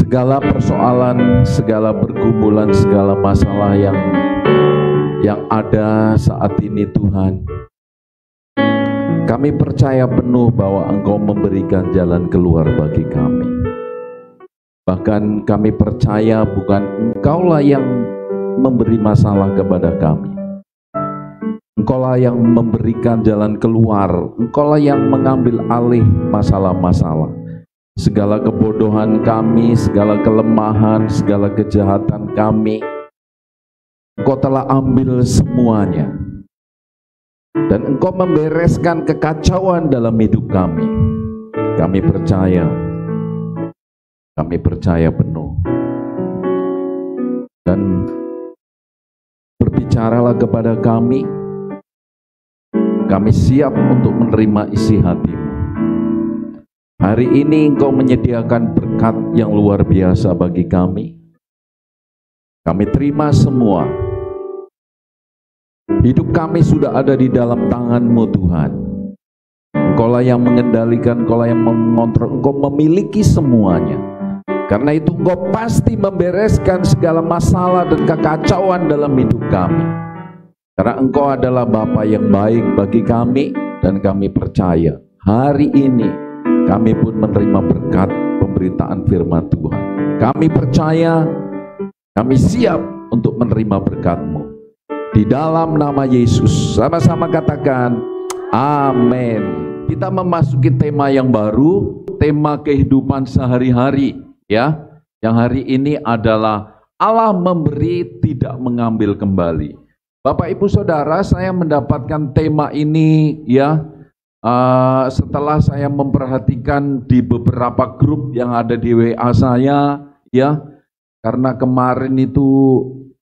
segala persoalan, segala pergumulan, segala masalah yang ada saat ini Tuhan, kami percaya penuh bahwa Engkau memberikan jalan keluar bagi kami. Bahkan kami percaya bukan Engkaulah yang memberi masalah kepada kami, Engkaulah yang memberikan jalan keluar, Engkaulah yang mengambil alih masalah-masalah. Segala kebodohan kami, segala kelemahan, segala kejahatan kami, Engkau telah ambil semuanya. Dan Engkau membereskan kekacauan dalam hidup kami. Kami percaya penuh. Dan berbicaralah kepada kami siap untuk menerima isi hati-Mu. Hari ini Engkau menyediakan berkat yang luar biasa bagi kami. Kami terima semua. Hidup kami sudah ada di dalam tangan-Mu Tuhan. Engkaulah yang mengendalikan, Engkaulah yang mengontrol, Engkau memiliki semuanya. Karena itu Engkau pasti membereskan segala masalah dan kekacauan dalam hidup kami. Karena Engkau adalah Bapa yang baik bagi kami, dan kami percaya hari ini kami pun menerima berkat pemberitaan firman Tuhan. Kami percaya, kami siap untuk menerima berkat-Mu. Di dalam nama Yesus, sama-sama katakan, amin. Kita memasuki tema yang baru, tema kehidupan sehari-hari, ya. Yang hari ini adalah Allah memberi, tidak mengambil kembali. Bapak Ibu Saudara, saya mendapatkan tema ini, ya, setelah saya memperhatikan di beberapa grup yang ada di WA saya, ya, karena kemarin itu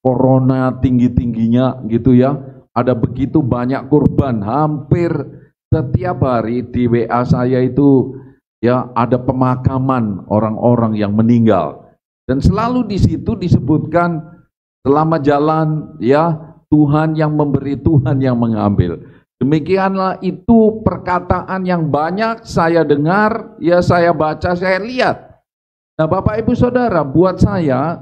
corona tinggi-tingginya gitu ya, ada begitu banyak korban, hampir setiap hari di WA saya itu ya ada pemakaman orang-orang yang meninggal, dan selalu di situ disebutkan selama jalan ya Tuhan yang memberi, Tuhan yang mengambil. Demikianlah itu perkataan yang banyak saya dengar, ya saya baca, saya lihat. Nah Bapak Ibu Saudara, buat saya,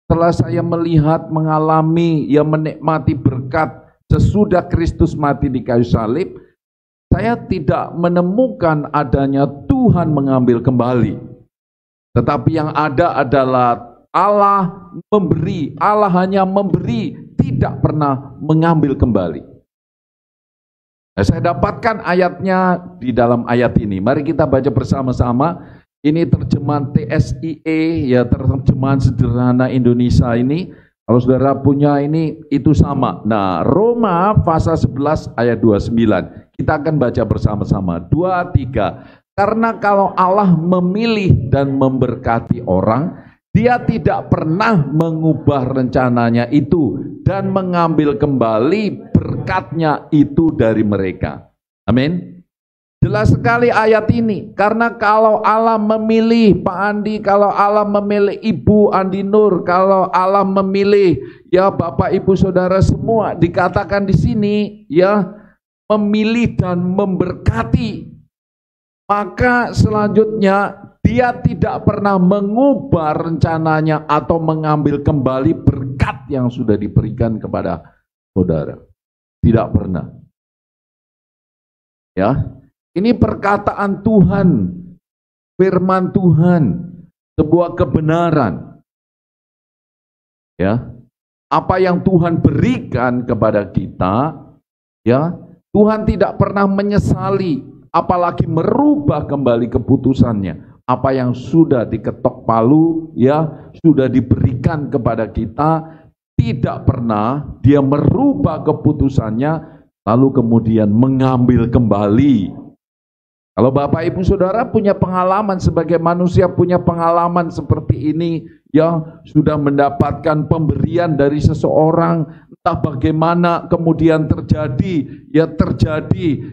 setelah saya melihat, mengalami, ya menikmati berkat sesudah Kristus mati di kayu salib, saya tidak menemukan adanya Tuhan mengambil kembali. Tetapi yang ada adalah Allah memberi, Allah hanya memberi, tidak pernah mengambil kembali. Nah, saya dapatkan ayatnya di dalam ayat ini. Mari kita baca bersama-sama. Ini terjemahan TSIE, ya terjemahan sederhana Indonesia ini. Kalau saudara punya ini, itu sama. Nah, Roma pasal 11 ayat 29. Kita akan baca bersama-sama. 2, 3. Karena kalau Allah memilih dan memberkati orang, Dia tidak pernah mengubah rencananya itu dan mengambil kembali berkatnya itu dari mereka. Amin. Jelas sekali ayat ini. Karena kalau Allah memilih Pak Andi, kalau Allah memilih Ibu Andi Nur, kalau Allah memilih ya Bapak Ibu Saudara semua, dikatakan di sini ya memilih dan memberkati, maka selanjutnya Dia tidak pernah mengubah rencananya atau mengambil kembali berkat yang sudah diberikan kepada saudara. Tidak pernah. Ya, ini perkataan Tuhan, firman Tuhan, sebuah kebenaran. Ya, apa yang Tuhan berikan kepada kita, ya, Tuhan tidak pernah menyesali, apalagi merubah kembali keputusannya. Apa yang sudah diketok palu, ya, sudah diberikan kepada kita, tidak pernah Dia merubah keputusannya, lalu kemudian mengambil kembali. Kalau Bapak Ibu Saudara punya pengalaman sebagai manusia, punya pengalaman seperti ini, ya, sudah mendapatkan pemberian dari seseorang, entah bagaimana kemudian terjadi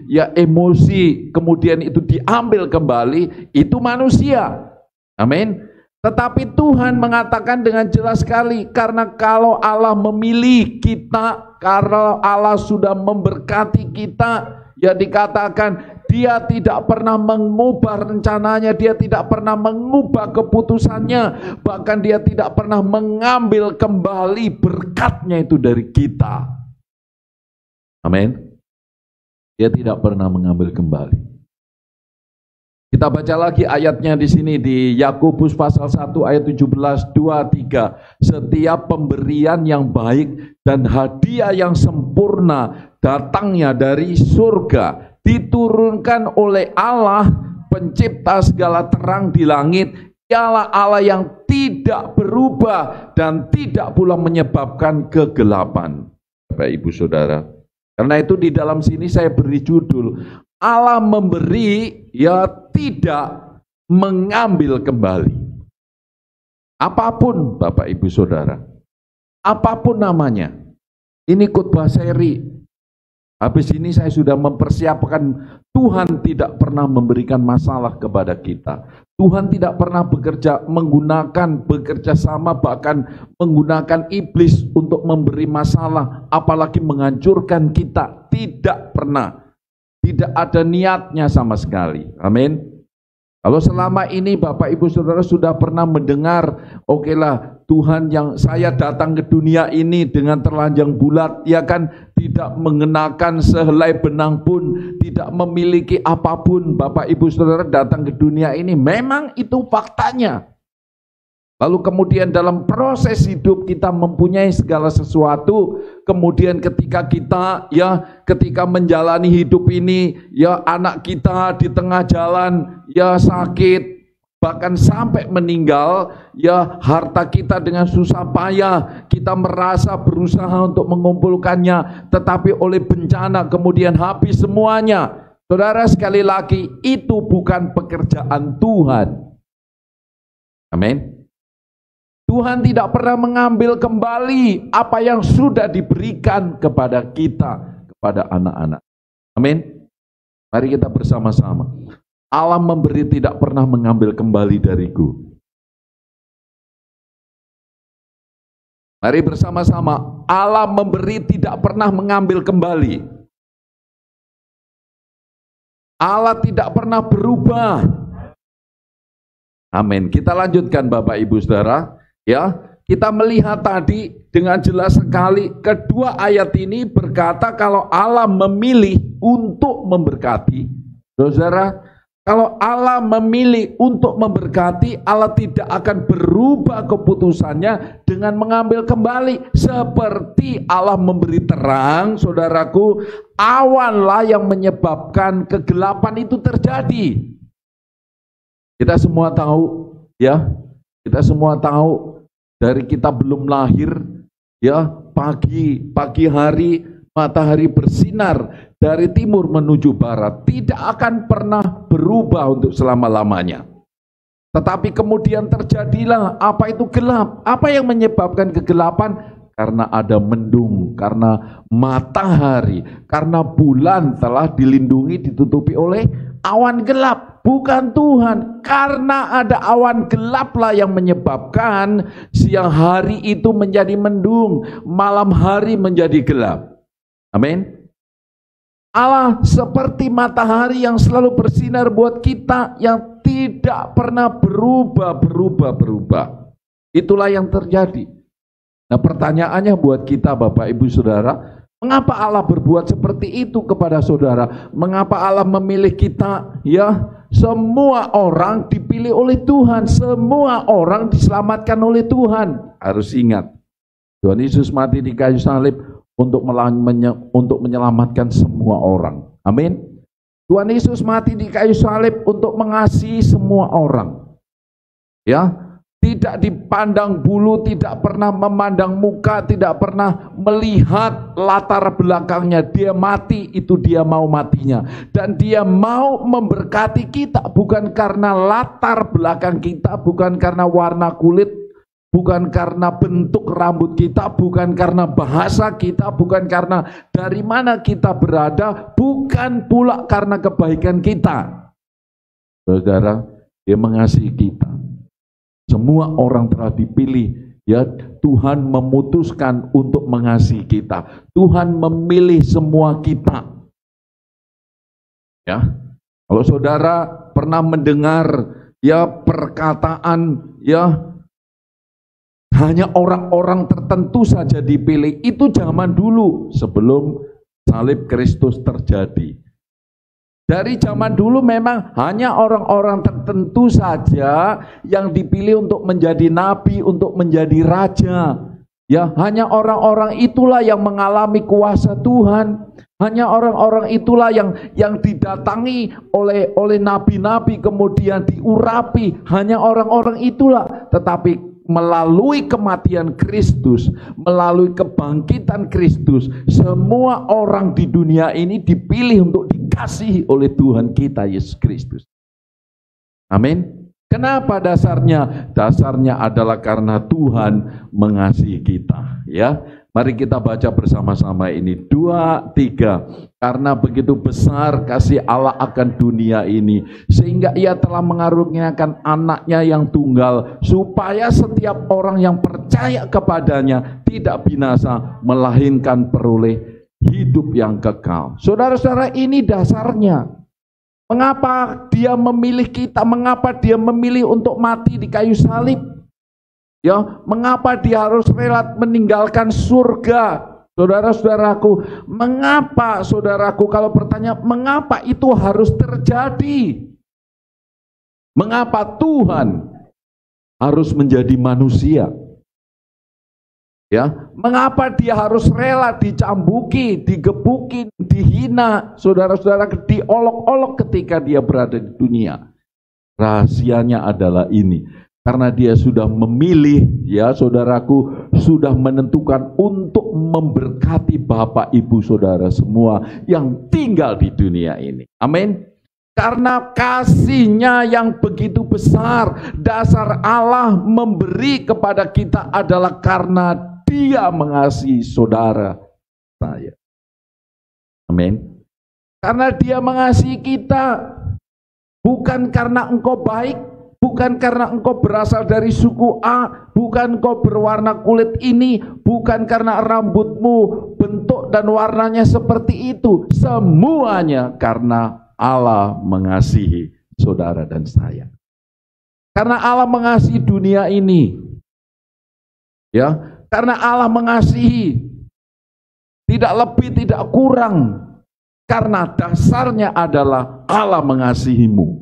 ya emosi, kemudian itu diambil kembali, itu manusia. Amin. Tetapi Tuhan mengatakan dengan jelas sekali, karena kalau Allah memilih kita, kalau Allah sudah memberkati kita, ya dikatakan Dia tidak pernah mengubah rencananya, dia tidak pernah mengubah keputusannya, bahkan dia tidak pernah mengambil kembali berkatnya itu dari kita. Amin. Dia tidak pernah mengambil kembali. Kita baca lagi ayatnya di sini di Yakobus pasal 1 ayat 17, 2, 3. Setiap pemberian yang baik dan hadiah yang sempurna datangnya dari surga, diturunkan oleh Allah pencipta segala terang di langit. Ialah Allah yang tidak berubah dan tidak pula menyebabkan kegelapan. Bapak Ibu Saudara, karena itu di dalam sini saya beri judul, Allah memberi, ya tidak mengambil kembali. Apapun Bapak Ibu Saudara, apapun namanya. Ini khotbah seri. Habis ini saya sudah mempersiapkan, Tuhan tidak pernah memberikan masalah kepada kita. Tuhan tidak pernah bekerja sama, bahkan menggunakan iblis untuk memberi masalah, apalagi menghancurkan kita. Tidak pernah. Tidak ada niatnya sama sekali. Amin. Kalau selama ini Bapak Ibu Saudara sudah pernah mendengar, okelah Tuhan yang saya datang ke dunia ini dengan telanjang bulat, ya kan, tidak mengenakan sehelai benang pun, tidak memiliki apapun. Bapak Ibu Saudara datang ke dunia ini, memang itu faktanya. Lalu kemudian dalam proses hidup kita mempunyai segala sesuatu. Kemudian ketika ketika menjalani hidup ini, ya anak kita di tengah jalan, ya sakit, bahkan sampai meninggal, ya harta kita dengan susah payah, kita merasa berusaha untuk mengumpulkannya, tetapi oleh bencana kemudian habis semuanya. Saudara, sekali lagi, itu bukan pekerjaan Tuhan. Amin. Tuhan tidak pernah mengambil kembali apa yang sudah diberikan kepada kita, kepada anak-anak. Amin. Mari kita bersama-sama. Allah memberi, tidak pernah mengambil kembali dariku. Mari bersama-sama. Allah memberi, tidak pernah mengambil kembali. Allah tidak pernah berubah. Amin. Kita lanjutkan Bapak Ibu Saudara. Ya, kita melihat tadi dengan jelas sekali, kedua ayat ini berkata kalau Allah memilih untuk memberkati. Saudara, kalau Allah memilih untuk memberkati, Allah tidak akan berubah keputusannya dengan mengambil kembali. Seperti Allah memberi terang, saudaraku, awanlah yang menyebabkan kegelapan itu terjadi. Kita semua tahu, ya, kita semua tahu. Dari kita belum lahir, ya, pagi hari matahari bersinar dari timur menuju barat, tidak akan pernah berubah untuk selama-lamanya. Tetapi kemudian terjadilah apa itu gelap. Apa yang menyebabkan kegelapan? Karena ada mendung, karena matahari, karena bulan telah dilindungi, ditutupi oleh awan gelap. Bukan Tuhan, karena ada awan gelaplah yang menyebabkan siang hari itu menjadi mendung, malam hari menjadi gelap. Amin. Allah seperti matahari yang selalu bersinar buat kita, yang tidak pernah berubah. Itulah yang terjadi. Nah, pertanyaannya buat kita Bapak Ibu Saudara, mengapa Allah berbuat seperti itu kepada saudara? Mengapa Allah memilih kita? Ya, semua orang dipilih oleh Tuhan, semua orang diselamatkan oleh Tuhan. Harus ingat, Tuhan Yesus mati di kayu salib untuk menyelamatkan semua orang. Amin. Tuhan Yesus mati di kayu salib untuk mengasihi semua orang. Ya, tidak dipandang bulu, tidak pernah memandang muka, tidak pernah melihat latar belakangnya. Dia mati, itu dia mau matinya. Dan dia mau memberkati kita, bukan karena latar belakang kita, bukan karena warna kulit, bukan karena bentuk rambut kita, bukan karena bahasa kita, bukan karena dari mana kita berada, bukan pula karena kebaikan kita. Saudara, dia mengasihi kita. Semua orang telah dipilih, ya. Tuhan memutuskan untuk mengasihi kita. Tuhan memilih semua kita. Ya. Kalau saudara pernah mendengar ya perkataan ya hanya orang-orang tertentu saja dipilih, itu zaman dulu sebelum salib Kristus terjadi. Dari zaman dulu memang hanya orang-orang tertentu saja yang dipilih untuk menjadi nabi, untuk menjadi raja. Ya, hanya orang-orang itulah yang mengalami kuasa Tuhan. Hanya orang-orang itulah yang didatangi oleh nabi-nabi kemudian diurapi. Hanya orang-orang itulah. Tetapi melalui kematian Kristus, melalui kebangkitan Kristus, semua orang di dunia ini dipilih untuk dikasihi oleh Tuhan kita Yesus Kristus. Amin. Kenapa dasarnya? Dasarnya adalah karena Tuhan mengasihi kita. Ya, mari kita baca bersama-sama ini 2-3. Karena begitu besar kasih Allah akan dunia ini, sehingga Ia telah mengaruniakan anaknya yang tunggal, supaya setiap orang yang percaya kepadanya tidak binasa, melainkan peroleh hidup yang kekal. Saudara-saudara, ini dasarnya. Mengapa Dia memilih kita? Mengapa Dia memilih untuk mati di kayu salib? Ya, mengapa Dia harus rela meninggalkan surga? Saudara-saudaraku, mengapa saudaraku, kalau bertanya mengapa itu harus terjadi? Mengapa Tuhan harus menjadi manusia? Ya, mengapa Dia harus rela dicambuki, digebukin, dihina, saudara-saudara, diolok-olok ketika Dia berada di dunia? Rahasianya adalah ini, karena Dia sudah memilih, ya saudaraku, sudah menentukan untuk memberkati Bapak Ibu Saudara semua yang tinggal di dunia ini. Amin. Karena kasih-Nya yang begitu besar, dasar Allah memberi kepada kita adalah karena Dia mengasihi saudara saya. Amin. Karena Dia mengasihi kita, bukan karena engkau baik, bukan karena engkau berasal dari suku A, bukan engkau berwarna kulit ini, bukan karena rambutmu bentuk dan warnanya seperti itu. Semuanya karena Allah mengasihi saudara dan saya. Karena Allah mengasihi dunia ini. Ya, karena Allah mengasihi, tidak lebih tidak kurang, karena dasarnya adalah Allah mengasihimu.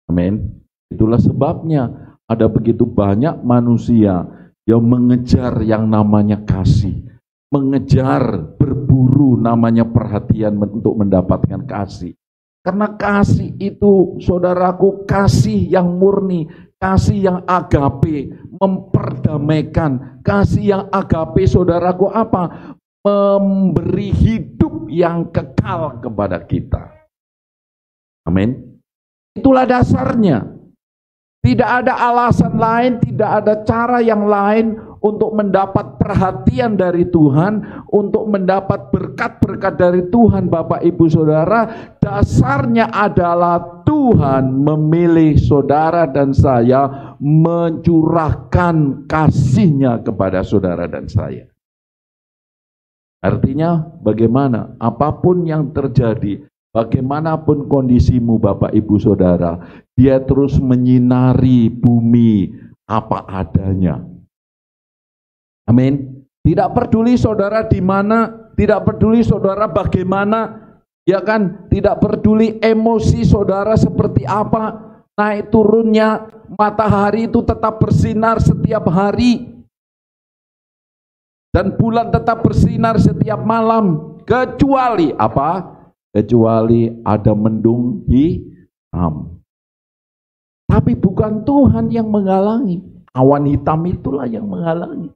Amin. Itulah sebabnya ada begitu banyak manusia yang mengejar yang namanya kasih, mengejar, berburu namanya perhatian untuk mendapatkan kasih. Karena kasih itu, saudaraku, kasih yang murni, kasih yang agape, memperdamaikan. Kasih yang agape, saudaraku, apa? Memberi hidup yang kekal kepada kita. Amin. Itulah dasarnya. Tidak ada alasan lain, tidak ada cara yang lain untuk mendapat perhatian dari Tuhan, untuk mendapat berkat-berkat dari Tuhan, Bapak Ibu Saudara. Dasarnya adalah Tuhan memilih saudara dan saya, mencurahkan kasih-Nya kepada saudara dan saya. Artinya bagaimana? Apapun yang terjadi, bagaimanapun kondisimu Bapak Ibu Saudara, Dia terus menyinari bumi apa adanya. Amin. Tidak peduli saudara di mana, tidak peduli saudara bagaimana, ya kan? Tidak peduli emosi saudara seperti apa, naik turunnya matahari itu tetap bersinar setiap hari. Dan bulan tetap bersinar setiap malam, kecuali apa? Kecuali ada mendung hitam. Tapi bukan Tuhan yang menghalangi, awan hitam itulah yang menghalangi.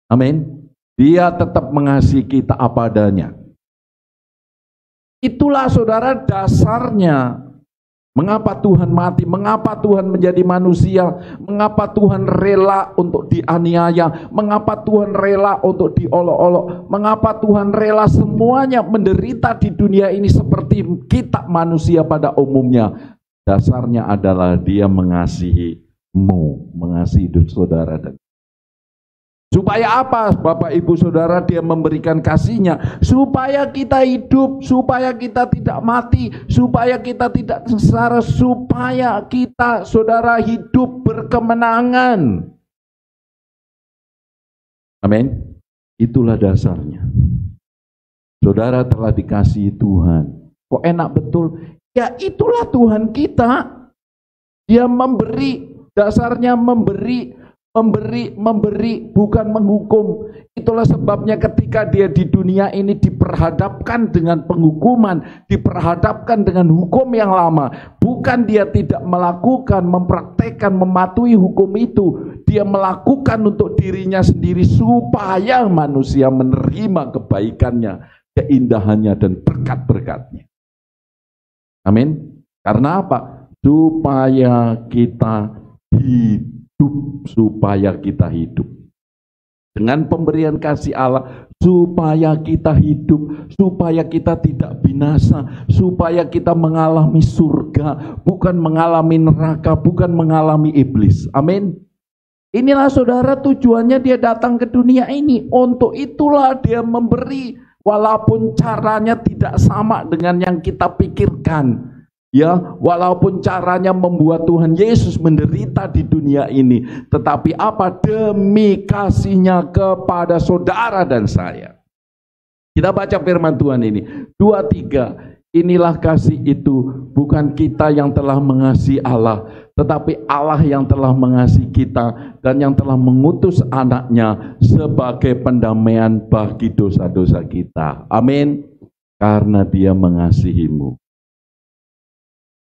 Amin. Dia tetap mengasihi kita apa adanya. Itulah saudara dasarnya. Mengapa Tuhan mati? Mengapa Tuhan menjadi manusia? Mengapa Tuhan rela untuk dianiaya? Mengapa Tuhan rela untuk diolok-olok? Mengapa Tuhan rela semuanya menderita di dunia ini seperti kita manusia pada umumnya? Dasarnya adalah Dia mengasihimu, mengasihi hidup saudara. Dan supaya Supaya apa Bapak Ibu Saudara dia memberikan kasih-Nya? Supaya kita hidup, supaya kita tidak mati, supaya kita tidak sengsara, supaya kita Saudara hidup berkemenangan. Amin. Itulah dasarnya. Saudara telah dikasihi Tuhan. Kok enak betul? Ya itulah Tuhan kita. Dia memberi, dasarnya memberi, bukan menghukum. Itulah sebabnya ketika dia di dunia ini diperhadapkan dengan penghukuman, diperhadapkan dengan hukum yang lama. Bukan dia tidak melakukan, mempraktekkan, mematuhi hukum itu. Dia melakukan untuk dirinya sendiri supaya manusia menerima kebaikannya, keindahannya, dan berkat-berkatnya. Amin. Karena apa? Supaya kita hidup, supaya kita hidup. Dengan pemberian kasih Allah, supaya kita hidup, supaya kita tidak binasa, supaya kita mengalami surga, bukan mengalami neraka, bukan mengalami iblis. Amin. Inilah saudara tujuannya dia datang ke dunia ini. Untuk itulah dia memberi, walaupun caranya tidak sama dengan yang kita pikirkan. Ya, walaupun caranya membuat Tuhan Yesus menderita di dunia ini, tetapi apa? Demi kasih-Nya kepada saudara dan saya. Kita baca firman Tuhan ini, 2:3. Inilah kasih itu, bukan kita yang telah mengasihi Allah, tetapi Allah yang telah mengasihi kita dan yang telah mengutus anaknya sebagai pendamaian bagi dosa-dosa kita. Amin. Karena dia mengasihimu.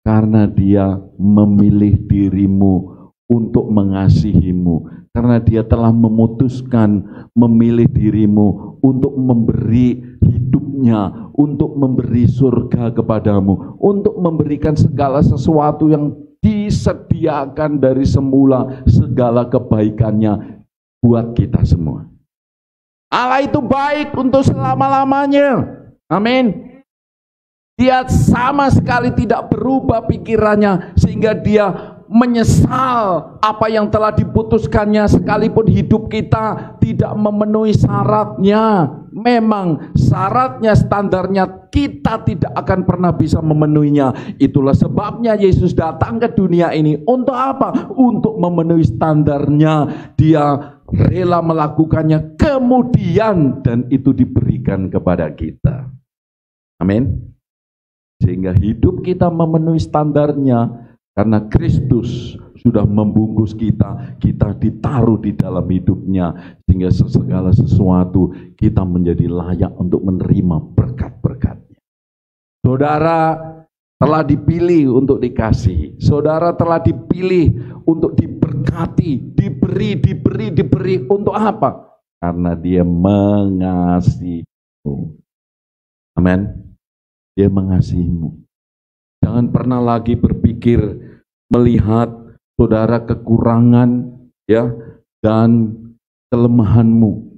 Karena dia memilih dirimu untuk mengasihimu. Karena dia telah memutuskan memilih dirimu untuk memberi hidupnya, untuk memberi surga kepadamu, untuk memberikan segala sesuatu yang disediakan dari semula, segala kebaikannya buat kita semua. Allah itu baik untuk selama-lamanya. Amin. Dia sama sekali tidak berubah pikirannya sehingga dia menyesal apa yang telah diputuskannya, sekalipun hidup kita tidak memenuhi syaratnya. Memang syaratnya, standarnya kita tidak akan pernah bisa memenuhinya. Itulah sebabnya Yesus datang ke dunia ini. Untuk apa? Untuk memenuhi standarnya. Dia rela melakukannya kemudian, dan itu diberikan kepada kita. Amin. Sehingga hidup kita memenuhi standarnya, karena Kristus sudah membungkus kita, kita ditaruh di dalam hidupnya, sehingga segala sesuatu kita menjadi layak untuk menerima berkat-berkatnya. Saudara telah dipilih untuk dikasihi, saudara telah dipilih untuk diberkati, diberi untuk apa? Karena dia mengasihimu. Amin. Dia mengasihimu. Jangan pernah lagi berpikir melihat saudara kekurangan, ya, dan kelemahanmu.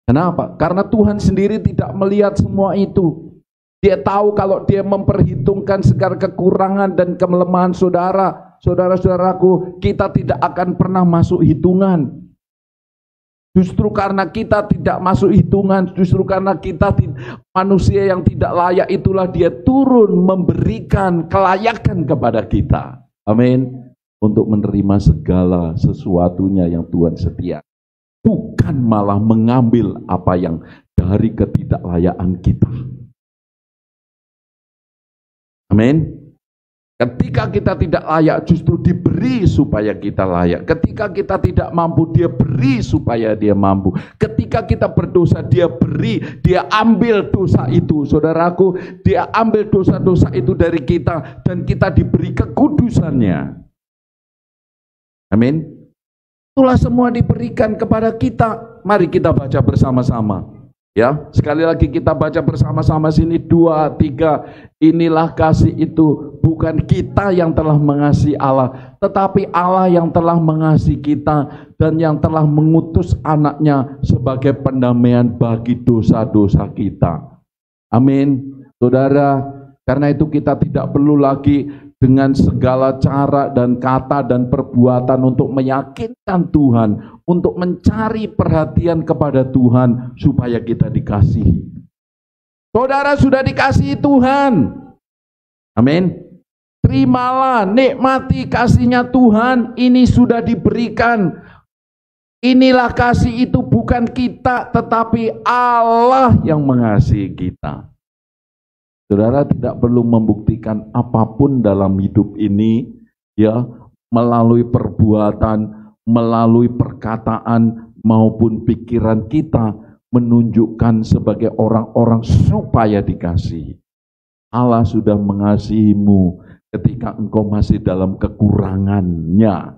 Kenapa? Karena Tuhan sendiri tidak melihat semua itu. Dia tahu kalau dia memperhitungkan segala kekurangan dan kelemahan saudara-saudaraku, kita tidak akan pernah masuk hitungan. Justru karena kita tidak masuk hitungan, justru karena kita manusia yang tidak layak, itulah dia turun memberikan kelayakan kepada kita. Amin. Untuk menerima segala sesuatunya yang Tuhan sediakan. Bukan malah mengambil apa yang dari ketidaklayaan kita. Amin. Ketika kita tidak layak, justru diberi supaya kita layak. Ketika kita tidak mampu, dia beri supaya dia mampu. Ketika kita berdosa, dia beri, dia ambil dosa itu. Saudaraku, dia ambil dosa-dosa itu dari kita, dan kita diberi kekudusannya. Amin. Itulah semua diberikan kepada kita. Mari kita baca bersama-sama. Ya, sekali lagi kita baca bersama-sama sini, 2, 3. Inilah kasih itu, bukan kita yang telah mengasihi Allah, tetapi Allah yang telah mengasihi kita dan yang telah mengutus anaknya sebagai pendamaian bagi dosa-dosa kita. Amin. Saudara, karena itu kita tidak perlu lagi dengan segala cara dan kata dan perbuatan untuk meyakinkan Tuhan, untuk mencari perhatian kepada Tuhan supaya kita dikasihi. Saudara sudah dikasihi Tuhan. Amin. Terimalah, nikmati kasihnya Tuhan, ini sudah diberikan. Inilah kasih itu, bukan kita tetapi Allah yang mengasihi kita. Saudara tidak perlu membuktikan apapun dalam hidup ini, ya, melalui perbuatan, melalui perkataan maupun pikiran kita menunjukkan sebagai orang-orang supaya dikasihi. Allah sudah mengasihimu ketika engkau masih dalam kekurangannya.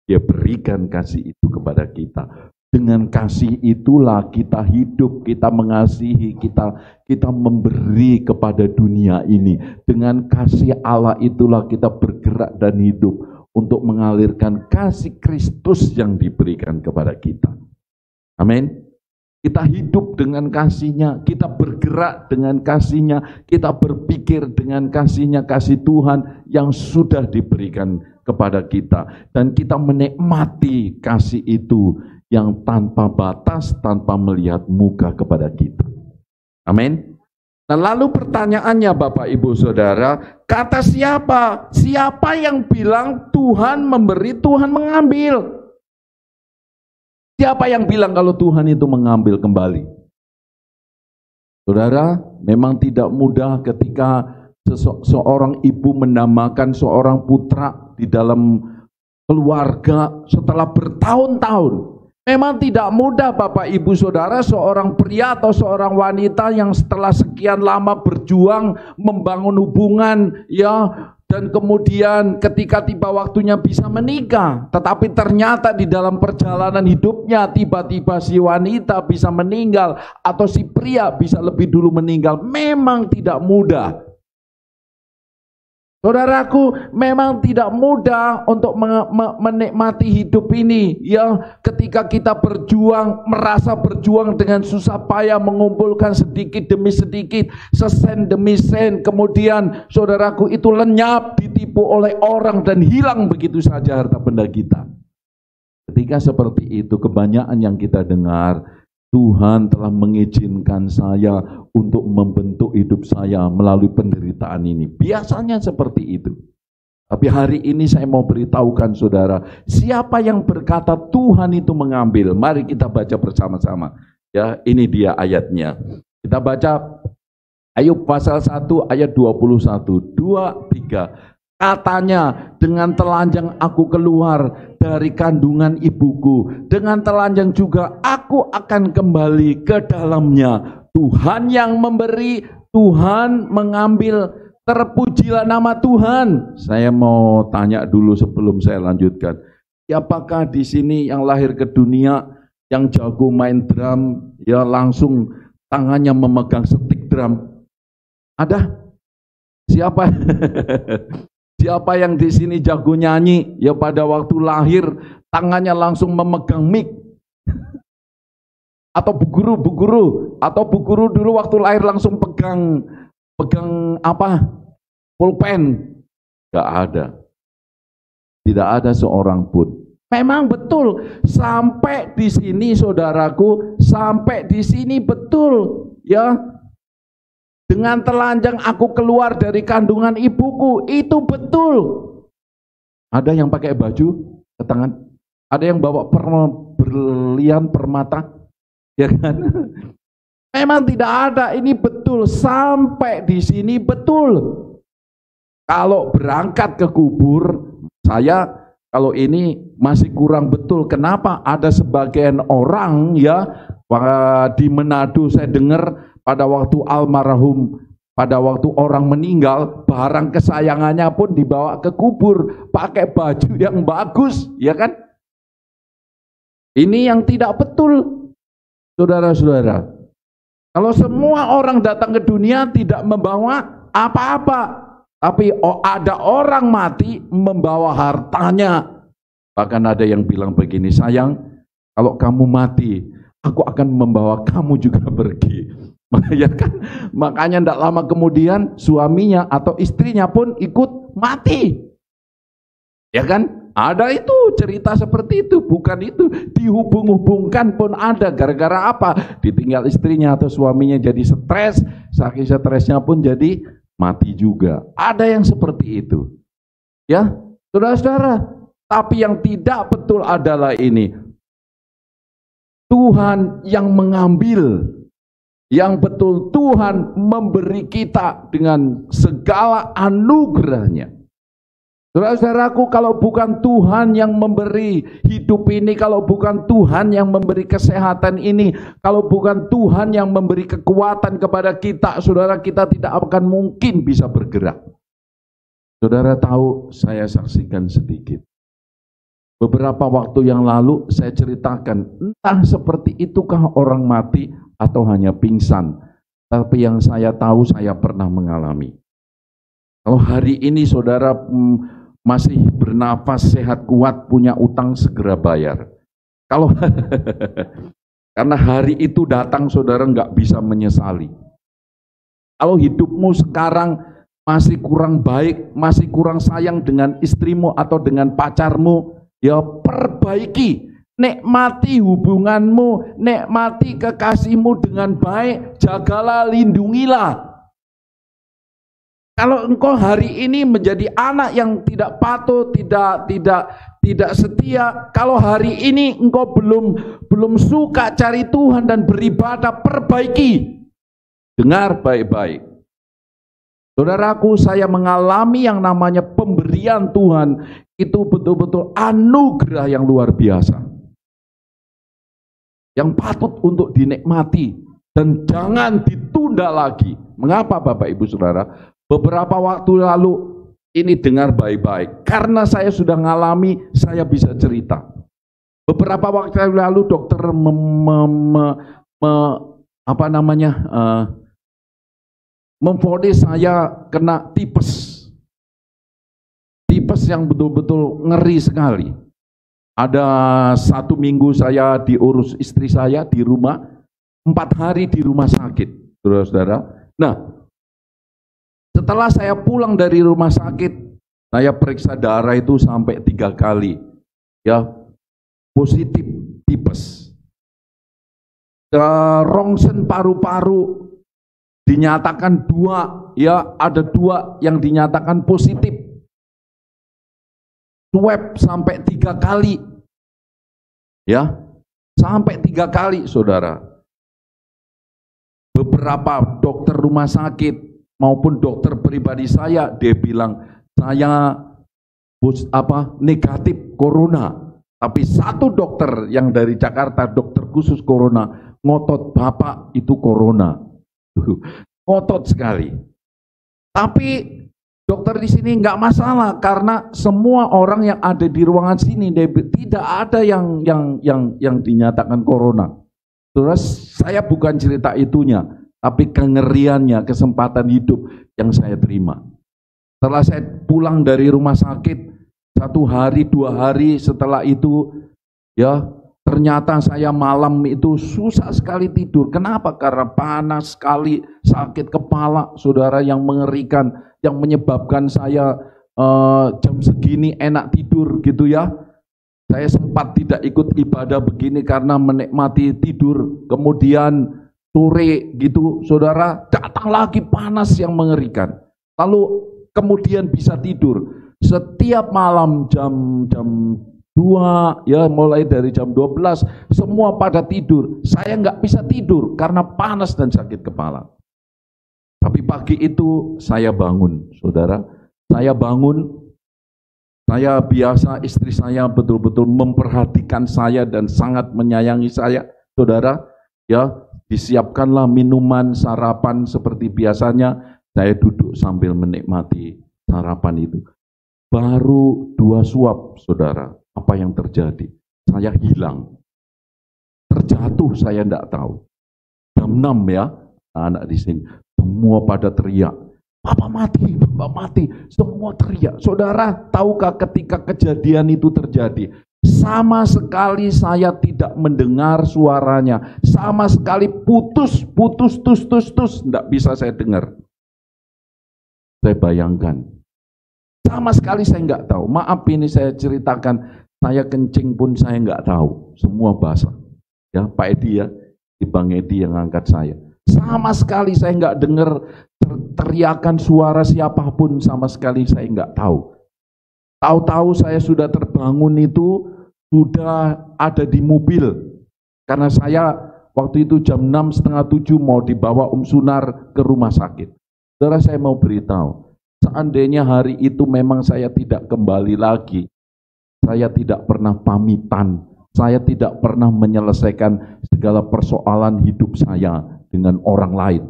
Dia berikan kasih itu kepada kita. Dengan kasih itulah kita hidup, kita mengasihi, kita memberi kepada dunia ini. Dengan kasih Allah itulah kita bergerak dan hidup untuk mengalirkan kasih Kristus yang diberikan kepada kita. Amin. Kita hidup dengan kasih-Nya, kita bergerak dengan kasih-Nya, kita berpikir dengan kasih-Nya, kasih Tuhan yang sudah diberikan kepada kita. Dan kita menikmati kasih itu yang tanpa batas, tanpa melihat muka kepada kita. Amin. Nah, lalu pertanyaannya Bapak Ibu Saudara, kata siapa? Siapa yang bilang Tuhan memberi, Tuhan mengambil? Siapa yang bilang kalau Tuhan itu mengambil kembali? Saudara, memang tidak mudah ketika seorang ibu menamakan seorang putra di dalam keluarga setelah bertahun-tahun. Memang tidak mudah Bapak Ibu Saudara, seorang pria atau seorang wanita yang setelah sekian lama berjuang membangun hubungan, ya, dan kemudian ketika tiba waktunya bisa menikah, tetapi ternyata di dalam perjalanan hidupnya tiba-tiba si wanita bisa meninggal atau si pria bisa lebih dulu meninggal. Memang tidak mudah. Saudaraku, memang tidak mudah untuk menikmati hidup ini, ya, ketika kita berjuang, merasa berjuang dengan susah payah mengumpulkan sedikit demi sedikit, sesen demi sen, kemudian saudaraku itu lenyap, ditipu oleh orang dan hilang begitu saja harta benda kita. Ketika seperti itu, kebanyakan yang kita dengar, Tuhan telah mengizinkan saya untuk membentuk hidup saya melalui penderitaan ini. Biasanya seperti itu. Tapi hari ini saya mau beritahukan saudara, siapa yang berkata Tuhan itu mengambil? Mari kita baca bersama-sama. Ya, ini dia ayatnya. Kita baca Ayub pasal 1 ayat 21. 2, 3. Katanya, dengan telanjang aku keluar dari kandungan ibuku, dengan telanjang juga aku akan kembali ke dalamnya. Tuhan yang memberi, Tuhan mengambil, terpujilah nama Tuhan. Saya mau tanya dulu sebelum saya lanjutkan. Siapakah di sini yang lahir ke dunia, yang jago main drum, ya langsung tangannya memegang stick drum? Ada? Siapa? Siapa yang di sini jago nyanyi, ya pada waktu lahir tangannya langsung memegang mic? Atau bu guru dulu waktu lahir langsung pegang apa? Pulpen? Gak ada. Tidak ada seorang pun. Memang betul, sampai di sini saudaraku, sampai di sini betul, ya. Dengan telanjang aku keluar dari kandungan ibuku, itu betul. Ada yang pakai baju ke tangan, ada yang bawa berlian permata, ya kan? Memang tidak ada, ini betul, sampai di sini betul. Kalau berangkat ke kubur, saya kalau ini masih kurang betul. Kenapa? Ada sebagian orang, ya, di Manado saya dengar pada waktu almarhum, pada waktu orang meninggal, barang kesayangannya pun dibawa ke kubur pakai baju yang bagus, ya kan? Ini yang tidak betul, saudara-saudara. Kalau semua orang datang ke dunia tidak membawa apa-apa, tapi ada orang mati membawa hartanya. Bahkan ada yang bilang begini, sayang, kalau kamu mati, aku akan membawa kamu juga pergi. Ya kan? Makanya tidak lama kemudian suaminya atau istrinya pun ikut mati. Ya kan? Ada itu cerita seperti itu, bukan itu dihubung-hubungkan pun ada. Gara-gara apa? Ditinggal istrinya atau suaminya jadi stres, saking stresnya pun jadi mati juga. Ada yang seperti itu. Ya, saudara-saudara. Tapi yang tidak betul adalah ini. Tuhan yang mengambil. Yang betul Tuhan memberi kita dengan segala anugerahnya. Saudara-saudaraku, kalau bukan Tuhan yang memberi hidup ini, kalau bukan Tuhan yang memberi kesehatan ini, kalau bukan Tuhan yang memberi kekuatan kepada kita, saudara, kita tidak akan mungkin bisa bergerak. Saudara tahu, saya saksikan sedikit. Beberapa waktu yang lalu saya ceritakan, entah seperti itukah orang mati atau hanya pingsan. Tapi yang saya tahu, saya pernah mengalami. Kalau hari ini saudara masih bernafas, sehat, kuat, punya utang, segera bayar. Kalau karena hari itu datang, saudara nggak bisa menyesali. Kalau hidupmu sekarang masih kurang baik, masih kurang sayang dengan istrimu atau dengan pacarmu, ya perbaiki. Nikmati hubunganmu, nikmati kekasihmu dengan baik, jagalah, lindungilah. Kalau engkau hari ini menjadi anak yang tidak patuh, tidak setia, kalau hari ini engkau belum suka cari Tuhan dan beribadah, perbaiki. Dengar baik-baik. Saudaraku, saya mengalami yang namanya pemberian Tuhan, itu betul-betul anugerah yang luar biasa. Yang patut untuk dinikmati dan jangan ditunda lagi. Mengapa Bapak Ibu Saudara? Beberapa waktu lalu, ini dengar baik-baik. Karena saya sudah ngalami, saya bisa cerita. Beberapa waktu lalu dokter memvonis saya kena tipes. Tipes yang betul-betul ngeri sekali. Ada 1 minggu saya diurus istri saya di rumah, 4 hari di rumah sakit, saudara-saudara. Nah, setelah saya pulang dari rumah sakit, saya periksa darah itu sampai 3 kali, ya positif tipes. Rongsen paru-paru dinyatakan 2, ya ada 2 yang dinyatakan positif. Swab sampai 3 kali, ya sampai 3 kali, saudara. Beberapa dokter rumah sakit maupun dokter pribadi saya, dia bilang saya negatif corona. Tapi satu dokter yang dari Jakarta, dokter khusus corona, ngotot, Bapak itu corona. Ngotot sekali. Tapi dokter di sini nggak masalah karena semua orang yang ada di ruangan sini tidak ada yang dinyatakan corona. Terus saya bukan cerita itunya, tapi kengeriannya, kesempatan hidup yang saya terima. Setelah saya pulang dari rumah sakit, 1 hari, 2 hari setelah itu, ya ternyata saya malam itu susah sekali tidur. Kenapa? Karena panas sekali, sakit kepala, saudara, yang mengerikan, yang menyebabkan saya jam segini enak tidur gitu ya. Saya sempat tidak ikut ibadah begini karena menikmati tidur. Kemudian sore gitu, saudara, datang lagi panas yang mengerikan. Lalu kemudian bisa tidur. Setiap malam jam 2, ya mulai dari jam 12, semua pada tidur. Saya nggak bisa tidur karena panas dan sakit kepala. Tapi pagi itu saya bangun, saudara. Saya bangun. Saya biasa, istri saya betul-betul memperhatikan saya dan sangat menyayangi saya, saudara. Ya, disiapkanlah minuman, sarapan seperti biasanya. Saya duduk sambil menikmati sarapan itu. Baru 2 suap, saudara. Apa yang terjadi? Saya hilang. Terjatuh, saya tidak tahu. Jam 6 ya, anak di sini. Semua pada teriak. Bapak mati, Bapak mati. Semua teriak. Saudara, tahukah ketika kejadian itu terjadi? Sama sekali saya tidak mendengar suaranya. Sama sekali putus, tidak bisa saya dengar. Saya bayangkan. Sama sekali saya nggak tahu. Maaf ini saya ceritakan, saya kencing pun saya nggak tahu. Semua basah. Ya, Pak Edi ya, di Bang Edi yang angkat saya. Sama sekali saya nggak dengar teriakan suara siapapun, sama sekali saya nggak tahu. Tahu-tahu saya sudah terbangun itu, sudah ada di mobil. Karena saya waktu itu jam 6:30 mau dibawa Sunar ke rumah sakit. Saudara, saya mau beritahu, seandainya hari itu memang saya tidak kembali lagi, saya tidak pernah pamitan, saya tidak pernah menyelesaikan segala persoalan hidup saya dengan orang lain.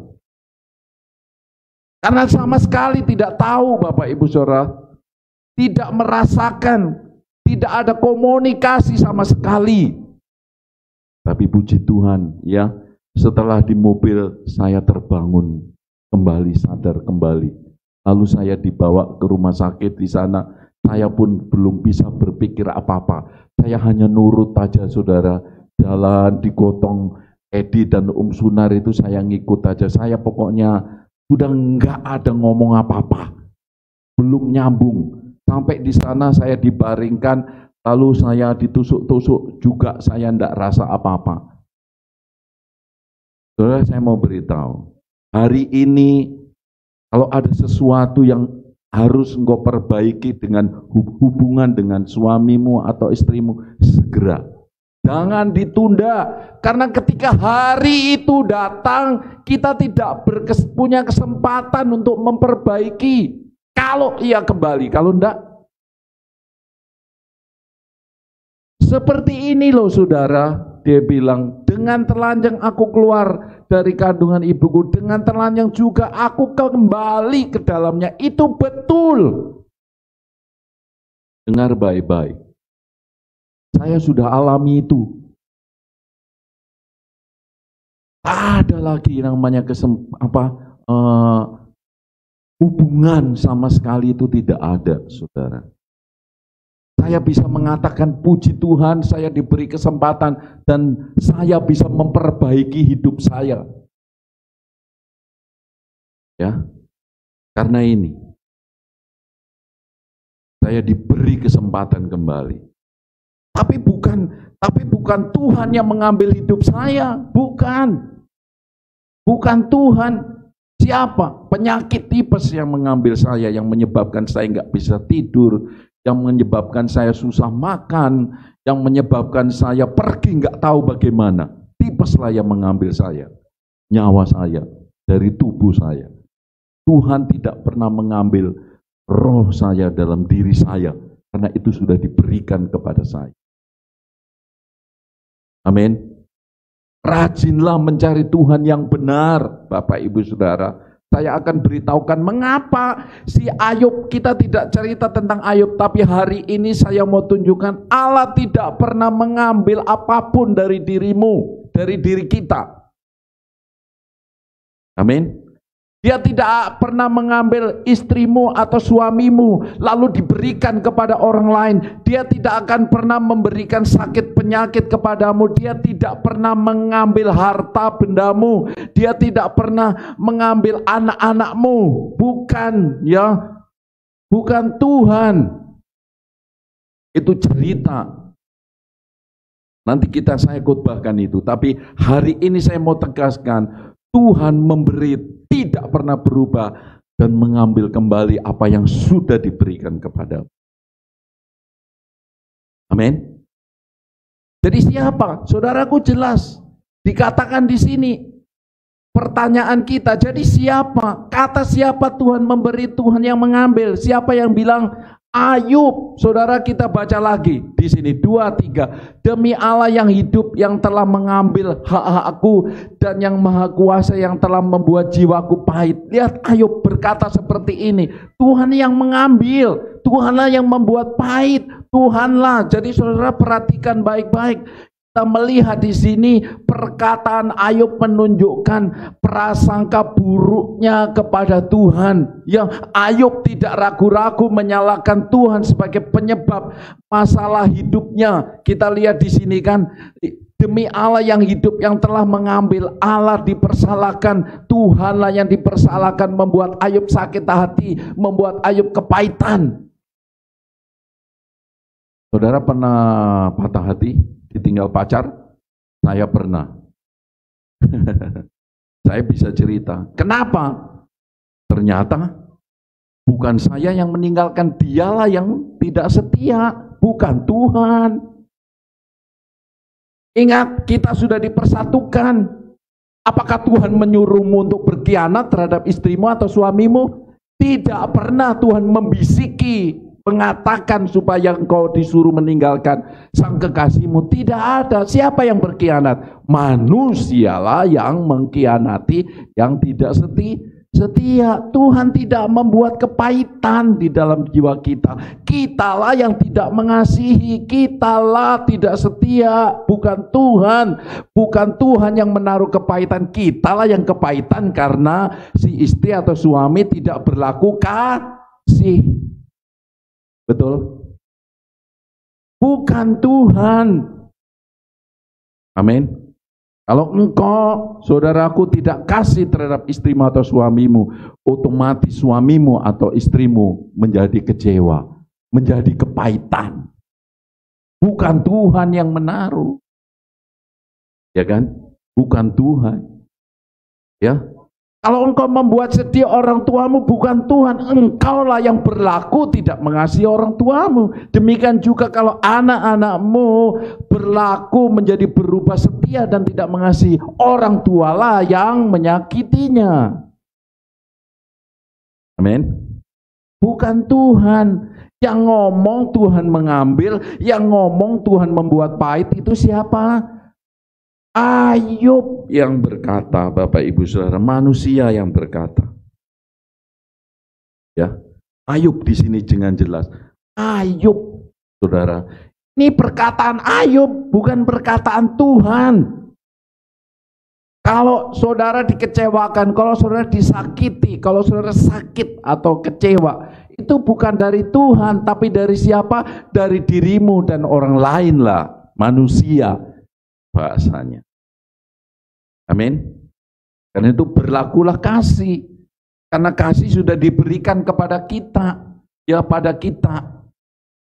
Karena sama sekali tidak tahu, Bapak Ibu Saudara, tidak merasakan, tidak ada komunikasi sama sekali. Tapi puji Tuhan ya, setelah di mobil saya terbangun kembali, sadar kembali. Lalu saya dibawa ke rumah sakit. Di sana saya pun belum bisa berpikir apa-apa. Saya hanya nurut aja, saudara. Jalan digotong Edi dan Sunar itu saya ngikut aja. Saya pokoknya sudah enggak ada ngomong apa-apa. Belum nyambung. Sampai di sana saya dibaringkan, lalu saya ditusuk-tusuk juga, saya enggak rasa apa-apa. Saudara, saya mau beritahu, hari ini kalau ada sesuatu yang harus engkau perbaiki dengan hubungan dengan suamimu atau istrimu, segera. Jangan ditunda, karena ketika hari itu datang, kita tidak punya kesempatan untuk memperbaiki. Kalau ia kembali, kalau enggak. Seperti ini loh saudara, dia bilang, dengan telanjang aku keluar dari kandungan ibuku, dengan telanjang juga aku kembali ke dalamnya. Itu betul. Dengar baik-baik. Saya sudah alami itu. Ada lagi namanya hubungan sama sekali itu tidak ada, saudara. Saya bisa mengatakan puji Tuhan, saya diberi kesempatan dan saya bisa memperbaiki hidup saya. Ya. Karena ini saya diberi kesempatan kembali. Tapi bukan Tuhan yang mengambil hidup saya, bukan. Bukan Tuhan. Siapa? Penyakit tipes yang mengambil saya, yang menyebabkan saya nggak bisa tidur, yang menyebabkan saya susah makan, yang menyebabkan saya pergi nggak tahu bagaimana. Tipeslah yang mengambil saya, nyawa saya, dari tubuh saya. Tuhan tidak pernah mengambil roh saya dalam diri saya, karena itu sudah diberikan kepada saya. Amin. Rajinlah mencari Tuhan yang benar, Bapak Ibu Saudara. Saya akan beritahukan mengapa si Ayub, kita tidak cerita tentang Ayub, tapi hari ini saya mau tunjukkan Allah tidak pernah mengambil apapun dari dirimu, dari diri kita. Amin. Dia tidak pernah mengambil istrimu atau suamimu lalu diberikan kepada orang lain. Dia tidak akan pernah memberikan sakit penyakit kepadamu. Dia tidak pernah mengambil harta bendamu. Dia tidak pernah mengambil anak-anakmu. Bukan, ya. Bukan Tuhan. Itu cerita. Nanti saya khotbahkan itu. Tapi hari ini saya mau tegaskan, Tuhan memberi, tidak pernah berubah dan mengambil kembali apa yang sudah diberikan kepadamu. Amin. Jadi siapa? Saudaraku jelas dikatakan di sini. Pertanyaan kita, jadi siapa? Kata siapa Tuhan memberi, Tuhan yang mengambil. Siapa yang bilang? Ayub. Saudara, kita baca lagi di sini 2-3. Demi Allah yang hidup, yang telah mengambil hak-hakku, dan yang maha kuasa yang telah membuat jiwaku pahit. Lihat Ayub berkata seperti ini, Tuhan yang mengambil, Tuhanlah yang membuat pahit, Tuhanlah. Jadi saudara perhatikan baik-baik, Kita melihat di sini perkataan Ayub menunjukkan prasangka buruknya kepada Tuhan. Yang Ayub tidak ragu-ragu menyalahkan Tuhan sebagai penyebab masalah hidupnya. Kita lihat di sini kan, demi Allah yang hidup yang telah mengambil, Allah dipersalahkan, Tuhanlah yang dipersalahkan, membuat Ayub sakit hati, membuat Ayub kepahitan. Saudara pernah patah hati? Ditinggal pacar? Saya pernah. Saya bisa cerita. Kenapa? Ternyata bukan saya yang meninggalkan, dialah yang tidak setia, bukan Tuhan. Ingat, kita sudah dipersatukan. Apakah Tuhan menyuruhmu untuk berkhianat terhadap istrimu atau suamimu? Tidak pernah Tuhan membisiki, mengatakan supaya engkau disuruh meninggalkan sang kekasihmu. Tidak ada. Siapa yang berkhianat? Manusialah yang mengkhianati, yang tidak setia. Tuhan tidak membuat kepahitan di dalam jiwa kita. Kitalah yang tidak mengasihi, kitalah tidak setia, bukan Tuhan. Bukan Tuhan yang menaruh kepahitan, kitalah yang kepahitan karena si istri atau suami tidak berlaku kasih. Betul? Bukan Tuhan. Amin. Kalau engkau, saudaraku, tidak kasih terhadap istrimu atau suamimu, otomatis suamimu atau istrimu menjadi kecewa, menjadi kepahitan. Bukan Tuhan yang menaruh. Ya kan? Bukan Tuhan. Ya. Kalau engkau membuat sedih orang tuamu, bukan Tuhan. Engkaulah yang berlaku tidak mengasihi orang tuamu. Demikian juga kalau anak-anakmu berlaku menjadi berubah setia dan tidak mengasihi, orang tualah yang menyakitinya. Amin. Bukan Tuhan. Yang ngomong Tuhan mengambil, yang ngomong Tuhan membuat pahit, itu siapa? Ayub yang berkata, Bapak Ibu Saudara, manusia yang berkata. Ya, Ayub di sini dengan jelas. Ayub, Saudara, ini perkataan Ayub, bukan perkataan Tuhan. Kalau saudara dikecewakan, kalau saudara disakiti, kalau saudara sakit atau kecewa, itu bukan dari Tuhan, tapi dari siapa? Dari dirimu dan orang lain lah, manusia. Bahasanya. Amin. Karena itu berlakulah kasih. Karena kasih sudah diberikan kepada kita. Ya, pada kita.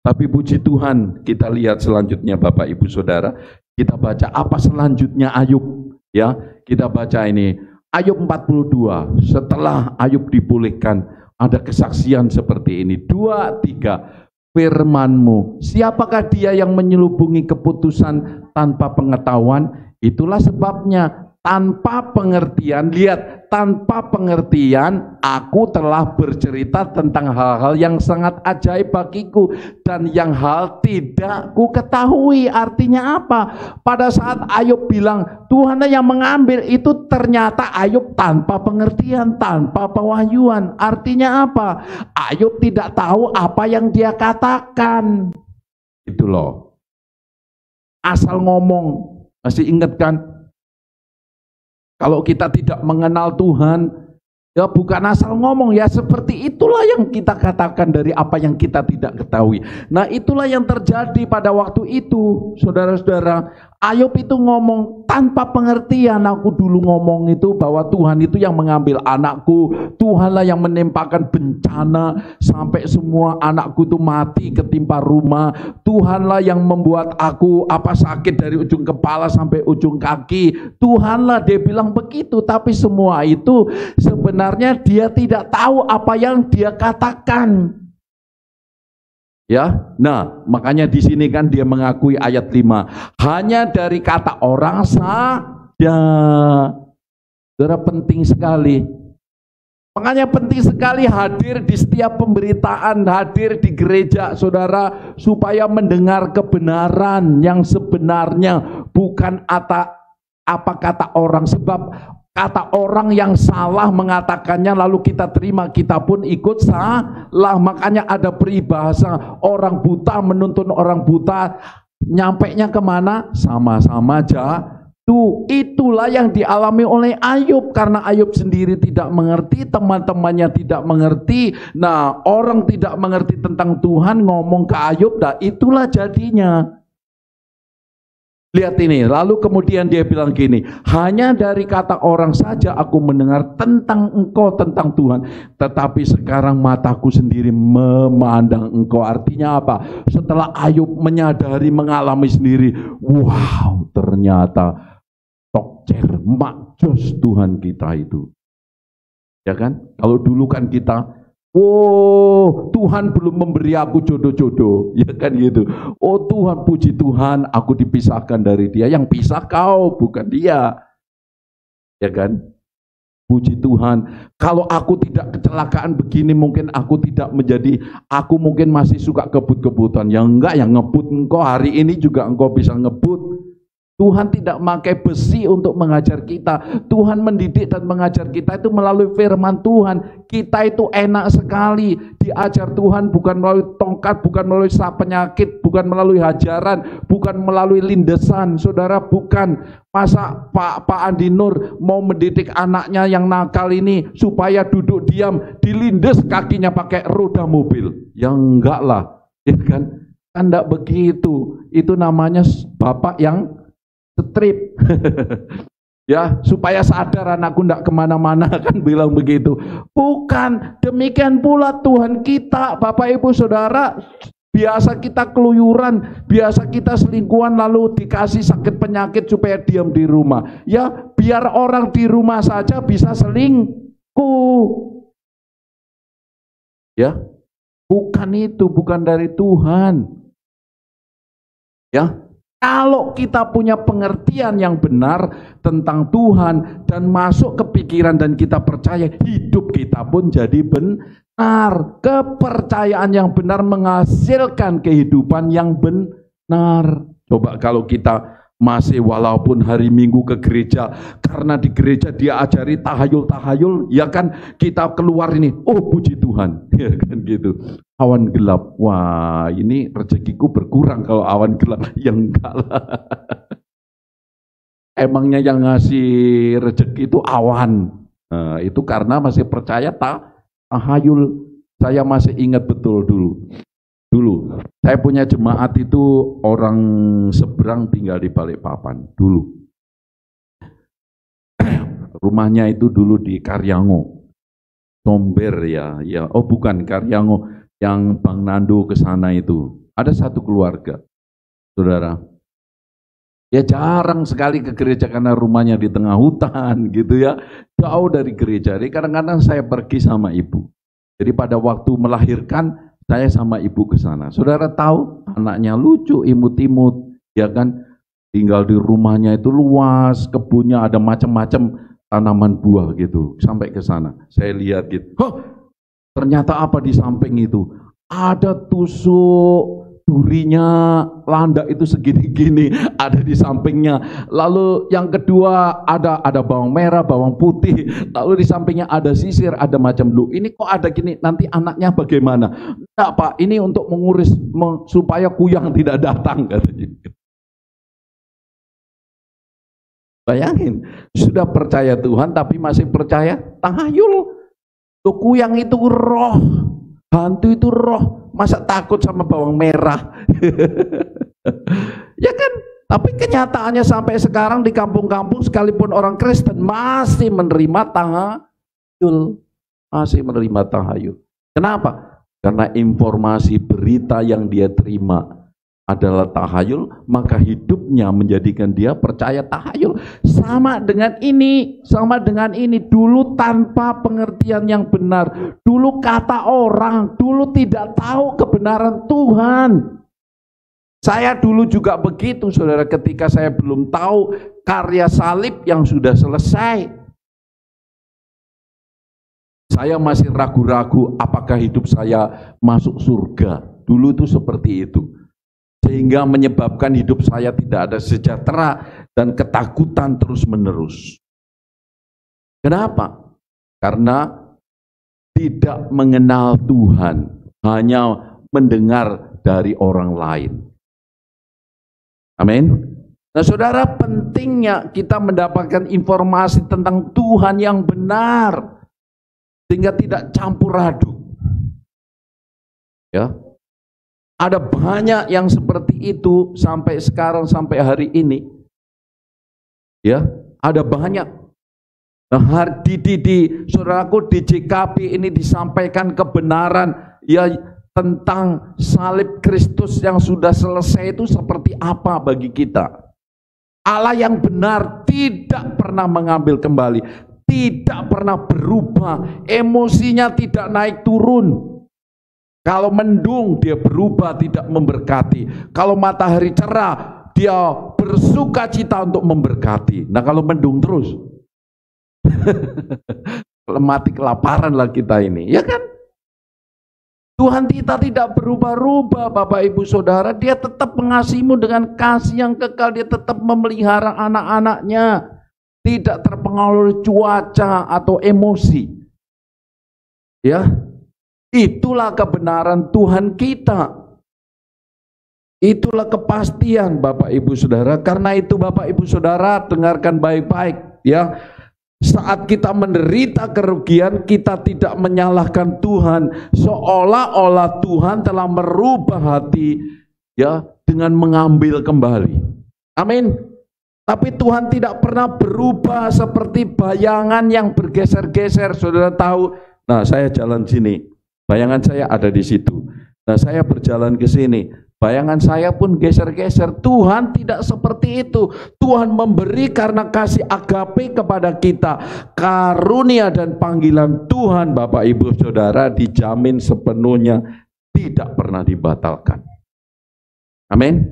Tapi puji Tuhan, kita lihat selanjutnya Bapak Ibu Saudara. Kita baca apa selanjutnya Ayub. Ya, kita baca ini. Ayub 42. Setelah Ayub dipulihkan, ada kesaksian seperti ini. 2, 3. Firman-Mu, siapakah dia yang menyelubungi keputusan tanpa pengetahuan? Itulah sebabnya tanpa pengertian, lihat, tanpa pengertian aku telah bercerita tentang hal-hal yang sangat ajaib bagiku dan yang hal tidak ku ketahui. Artinya apa? Pada saat Ayub bilang Tuhan yang mengambil, itu ternyata Ayub tanpa pengertian, tanpa pewahyuan. Artinya apa? Ayub tidak tahu apa yang dia katakan. Itu loh. Asal ngomong. Masih ingat kan? Kalau kita tidak mengenal Tuhan, ya bukan asal ngomong, ya seperti itulah yang kita katakan dari apa yang kita tidak ketahui. Nah, itulah yang terjadi pada waktu itu, saudara-saudara. Ayub itu ngomong tanpa pengertian. Aku dulu ngomong itu bahwa Tuhan itu yang mengambil anakku, Tuhanlah yang menimpakan bencana sampai semua anakku itu mati ketimpa rumah, Tuhanlah yang membuat aku sakit dari ujung kepala sampai ujung kaki, Tuhanlah, dia bilang begitu. Tapi semua itu sebenarnya dia tidak tahu apa yang dia katakan. Ya, nah makanya di sini kan dia mengakui ayat 5, hanya dari kata orang saja. Saudara, penting sekali. Makanya penting sekali hadir di setiap pemberitaan, hadir di gereja, saudara, supaya mendengar kebenaran yang sebenarnya, bukan apa kata orang. Sebab kata orang yang salah mengatakannya lalu kita terima, kita pun ikut salah. Makanya ada peribahasa, orang buta menuntun orang buta, Nyampainya kemana? Sama-sama jatuh. Itulah yang dialami oleh Ayub. Karena Ayub sendiri tidak mengerti, teman-temannya tidak mengerti. Nah, orang tidak mengerti tentang Tuhan ngomong ke Ayub, nah itulah jadinya. Lihat ini, lalu kemudian dia bilang gini, hanya dari kata orang saja aku mendengar tentang engkau, tentang Tuhan. Tetapi sekarang mataku sendiri memandang engkau. Artinya apa? Setelah Ayub menyadari, mengalami sendiri, wow, ternyata tokcer, makjos Tuhan kita itu. Ya kan? Kalau dulu kan kita, oh, Tuhan belum memberi aku jodoh-jodoh, ya kan gitu. Oh Tuhan, puji Tuhan, aku dipisahkan dari dia. Yang pisah kau, bukan dia. Ya kan? Puji Tuhan. Kalau aku tidak kecelakaan begini, mungkin aku tidak menjadi, aku mungkin masih suka kebut-kebutan. Yang enggak, yang ngebut engkau hari ini juga engkau bisa ngebut. Tuhan tidak memakai besi untuk mengajar kita. Tuhan mendidik dan mengajar kita itu melalui firman Tuhan. Kita itu enak sekali diajar Tuhan, bukan melalui tongkat, bukan melalui penyakit, bukan melalui hajaran, bukan melalui lindesan. Saudara, bukan. Masa Pak Andi Nur mau mendidik anaknya yang nakal ini supaya duduk diam, dilindes kakinya pakai roda mobil? Ya enggak lah, ya kan? Kan enggak begitu. Itu namanya bapak yang strip. Ya, supaya sadar anakku tidak kemana-mana, kan bilang begitu. Bukan, demikian pula Tuhan kita, Bapak Ibu Saudara. Biasa kita keluyuran, biasa kita selingkuhan lalu dikasih sakit penyakit supaya diam di rumah. Ya, biar orang di rumah saja bisa selingkuh. Ya, bukan itu, bukan dari Tuhan. Ya, kalau kita punya pengertian yang benar tentang Tuhan dan masuk ke pikiran dan kita percaya, hidup kita pun jadi benar. Kepercayaan yang benar menghasilkan kehidupan yang benar. Coba kalau kita masih walaupun hari Minggu ke gereja, karena di gereja dia ajari tahayul-tahayul, ya kan, kita keluar ini, oh puji Tuhan, ya kan gitu. Awan gelap, wah ini rezekiku berkurang kalau awan gelap. Ya enggak lah. Emangnya yang ngasih rezeki itu awan. Nah, itu karena masih percaya tahayul. Saya masih ingat betul dulu saya punya jemaat itu orang seberang tinggal di Balikpapan dulu. Rumahnya itu dulu di Karyango, Somber ya. Oh bukan Karyango, yang Bang Nando ke sana itu. Ada satu keluarga, saudara. Ya jarang sekali ke gereja karena rumahnya di tengah hutan gitu ya, jauh dari gereja. Jadi kadang-kadang saya pergi sama ibu. Jadi pada waktu melahirkan saya sama ibu ke sana. Saudara tahu, anaknya lucu, imut-imut, ya kan? Tinggal di rumahnya itu luas, kebunnya ada macam-macam tanaman buah gitu. Sampai ke sana, saya lihat gitu. Ternyata apa di samping itu? Ada tusuk durinya, landak itu segini-gini, ada di sampingnya. Lalu yang kedua ada bawang merah, bawang putih. Lalu di sampingnya ada sisir, ada macam lu. Ini kok ada gini, nanti anaknya bagaimana? Enggak Pak, ini untuk menguris supaya kuyang tidak datang, katanya. Bayangin, sudah percaya Tuhan tapi masih percaya tahayul. Kuyang itu roh, hantu itu roh, masa takut sama bawang merah? Ya kan? Tapi kenyataannya sampai sekarang di kampung-kampung sekalipun orang Kristen masih menerima tahayul. Masih menerima tahayul. Kenapa? Karena informasi berita yang dia terima adalah tahayul, maka hidupnya menjadikan dia percaya tahayul. Sama dengan ini, dulu tanpa pengertian yang benar, dulu kata orang, dulu tidak tahu kebenaran Tuhan. Saya dulu juga begitu, saudara, ketika saya belum tahu karya salib yang sudah selesai. Saya masih ragu-ragu apakah hidup saya masuk surga. Dulu itu seperti itu. Sehingga menyebabkan hidup saya tidak ada sejahtera dan ketakutan terus-menerus. Kenapa? Karena tidak mengenal Tuhan, hanya mendengar dari orang lain. Amin. Nah saudara, pentingnya kita mendapatkan informasi tentang Tuhan yang benar, sehingga tidak campur aduk. Ya, ada banyak yang seperti itu sampai sekarang, sampai hari ini. Ya, ada banyak. Nah, saudaraku, di JKP ini disampaikan kebenaran ya tentang salib Kristus yang sudah selesai itu seperti apa bagi kita. Allah yang benar tidak pernah mengambil kembali, tidak pernah berubah, emosinya tidak naik turun. Kalau mendung dia berubah, tidak memberkati. Kalau matahari cerah dia bersuka cita untuk memberkati. Nah kalau mendung terus mati kelaparan lah kita ini, ya kan? Tuhan kita tidak berubah-ubah Bapak Ibu Saudara. Dia tetap mengasihimu dengan kasih yang kekal. Dia tetap memelihara anak-anaknya, tidak terpengaruh cuaca atau emosi. Ya, itulah kebenaran Tuhan kita. Itulah kepastian Bapak Ibu Saudara. Karena itu Bapak Ibu Saudara dengarkan baik-baik ya. Saat kita menderita kerugian, kita tidak menyalahkan Tuhan, seolah-olah Tuhan telah merubah hati ya dengan mengambil kembali. Amin. Tapi Tuhan tidak pernah berubah seperti bayangan yang bergeser-geser. Saudara tahu, nah saya jalan sini, bayangan saya ada di situ. Nah saya berjalan ke sini, bayangan saya pun geser-geser. Tuhan tidak seperti itu. Tuhan memberi karena kasih agape kepada kita. Karunia dan panggilan Tuhan Bapak Ibu Saudara dijamin sepenuhnya, tidak pernah dibatalkan. Amin.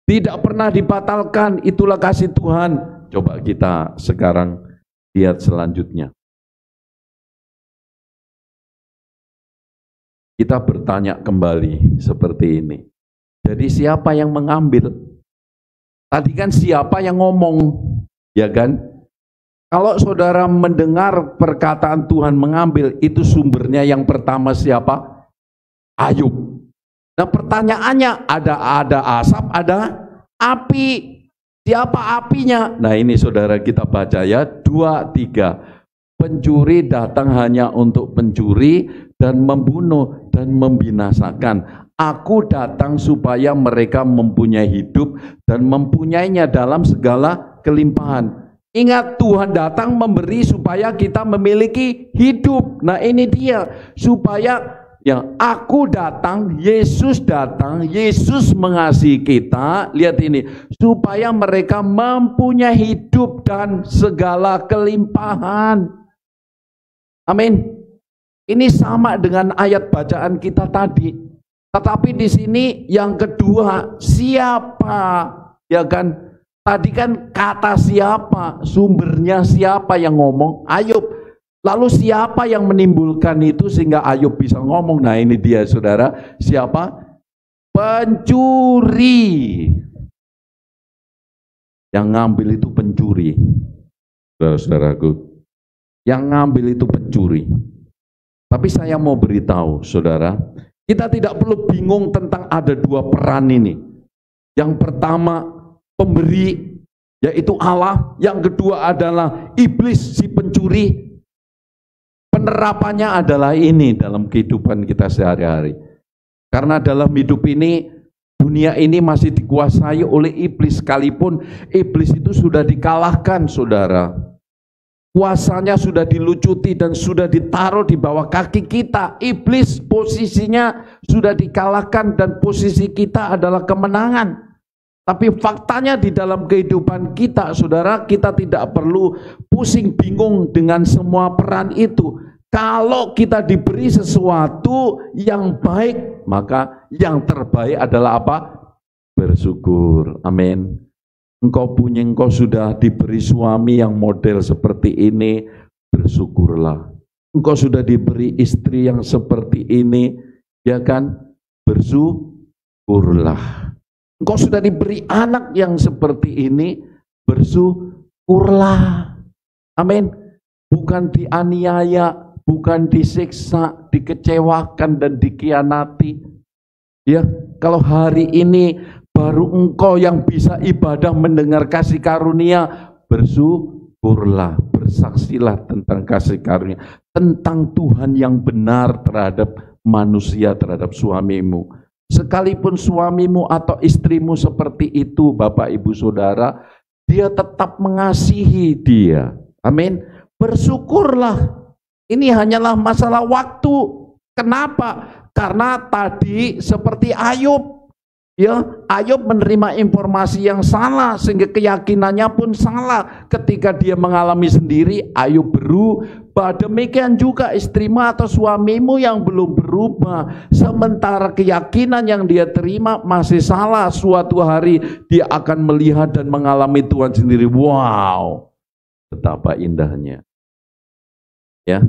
Tidak pernah dibatalkan, itulah kasih Tuhan. Coba kita sekarang lihat selanjutnya. Kita bertanya kembali seperti ini. Jadi siapa yang mengambil? Tadi kan siapa yang ngomong, ya kan? Kalau saudara mendengar perkataan Tuhan mengambil, itu sumbernya yang pertama siapa? Ayub. Nah pertanyaannya, ada asap, ada api. Siapa apinya? Nah ini saudara kita baca ya, 2-3. Pencuri datang hanya untuk pencuri dan membunuh dan membinasakan. Aku datang supaya mereka mempunyai hidup dan mempunyainya dalam segala kelimpahan. Ingat, Tuhan datang memberi supaya kita memiliki hidup. Nah ini dia, supaya ya aku datang, Yesus mengasihi kita. Lihat ini, supaya mereka mempunyai hidup dan segala kelimpahan. Amin. Ini sama dengan ayat bacaan kita tadi. Tetapi di sini yang kedua, siapa? Ya kan? Tadi kan kata siapa, sumbernya siapa yang ngomong? Ayub. Lalu siapa yang menimbulkan itu sehingga Ayub bisa ngomong? Nah ini dia saudara, siapa? Pencuri. Yang ngambil itu pencuri. Saudara-saudaraku, yang ngambil itu pencuri. Tapi saya mau beritahu saudara, kita tidak perlu bingung tentang ada dua peran ini. Yang pertama pemberi, yaitu Allah. Yang kedua adalah iblis, si pencuri. Penerapannya adalah ini dalam kehidupan kita sehari-hari. Karena dalam hidup ini, dunia ini masih dikuasai oleh iblis. Sekalipun iblis itu sudah dikalahkan saudara. Kuasanya sudah dilucuti dan sudah ditaruh di bawah kaki kita. Iblis posisinya sudah dikalahkan dan posisi kita adalah kemenangan. Tapi faktanya di dalam kehidupan kita, saudara, kita tidak perlu pusing bingung dengan semua peran itu. Kalau kita diberi sesuatu yang baik, maka yang terbaik adalah apa? Bersyukur. Amin. Engkau sudah diberi suami yang model seperti ini, bersyukurlah. Engkau sudah diberi istri yang seperti ini, ya kan? Bersyukurlah. Engkau sudah diberi anak yang seperti ini, bersyukurlah. Amin. Bukan dianiaya, bukan disiksa, dikecewakan dan dikhianati. Ya, kalau hari ini baru engkau yang bisa ibadah mendengar kasih karunia. Bersyukurlah, bersaksilah tentang kasih karunia, tentang Tuhan yang benar terhadap manusia, terhadap suamimu. Sekalipun suamimu atau istrimu seperti itu, Bapak Ibu Saudara, dia tetap mengasihi dia. Amin. Bersyukurlah. Ini hanyalah masalah waktu. Kenapa? Karena tadi seperti Ayub, ya, Ayub menerima informasi yang salah sehingga keyakinannya pun salah. Ketika dia mengalami sendiri, Ayub berubah. Demikian juga istrimu atau suamimu yang belum berubah, sementara keyakinan yang dia terima masih salah. Suatu hari dia akan melihat dan mengalami Tuhan sendiri. Wow, betapa indahnya. Ya,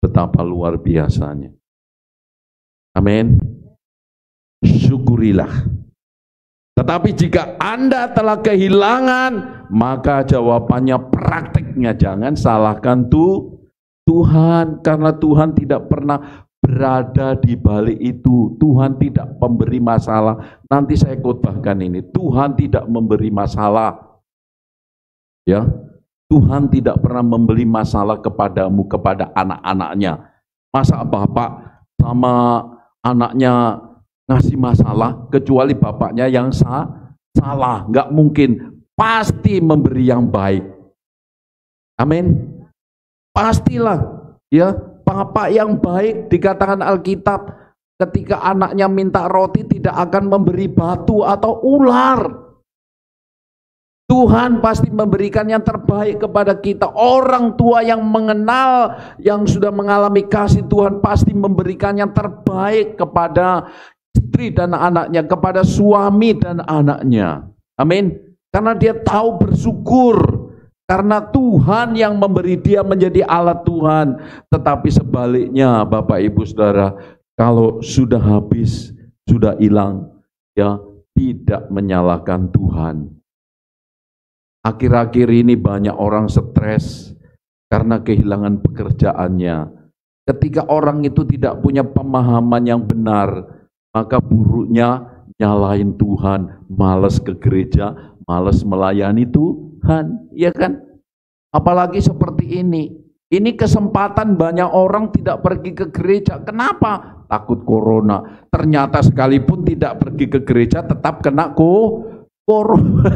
betapa luar biasanya. Amin. Syukurilah. Tetapi jika Anda telah kehilangan, maka jawabannya prakteknya jangan salahkan Tuhan, karena Tuhan tidak pernah berada di balik itu. Tuhan tidak memberi masalah. Nanti saya khotbahkan ini. Tuhan tidak memberi masalah. Ya. Tuhan tidak pernah memberi masalah kepadamu, kepada anak-anaknya. Masa bapak sama anaknya ngasih masalah, kecuali bapaknya yang salah? Nggak mungkin. Pasti memberi yang baik. Amin. Pastilah. Ya, bapak yang baik, dikatakan Alkitab, ketika anaknya minta roti tidak akan memberi batu atau ular. Tuhan pasti memberikan yang terbaik kepada kita. Orang tua yang mengenal, yang sudah mengalami kasih Tuhan, pasti memberikan yang terbaik kepada istri dan anaknya, kepada suami dan anaknya. Amin. Karena dia tahu bersyukur, karena Tuhan yang memberi dia menjadi alat Tuhan. Tetapi sebaliknya, Bapak Ibu Saudara, kalau sudah habis, sudah hilang, ya, tidak menyalahkan Tuhan. Akhir-akhir ini banyak orang stres karena kehilangan pekerjaannya. Ketika orang itu tidak punya pemahaman yang benar, maka buruknya nyalahin Tuhan, malas ke gereja, malas melayani Tuhan, ya kan? Apalagi seperti ini. Ini kesempatan banyak orang tidak pergi ke gereja. Kenapa? Takut corona. Ternyata sekalipun tidak pergi ke gereja tetap kena corona.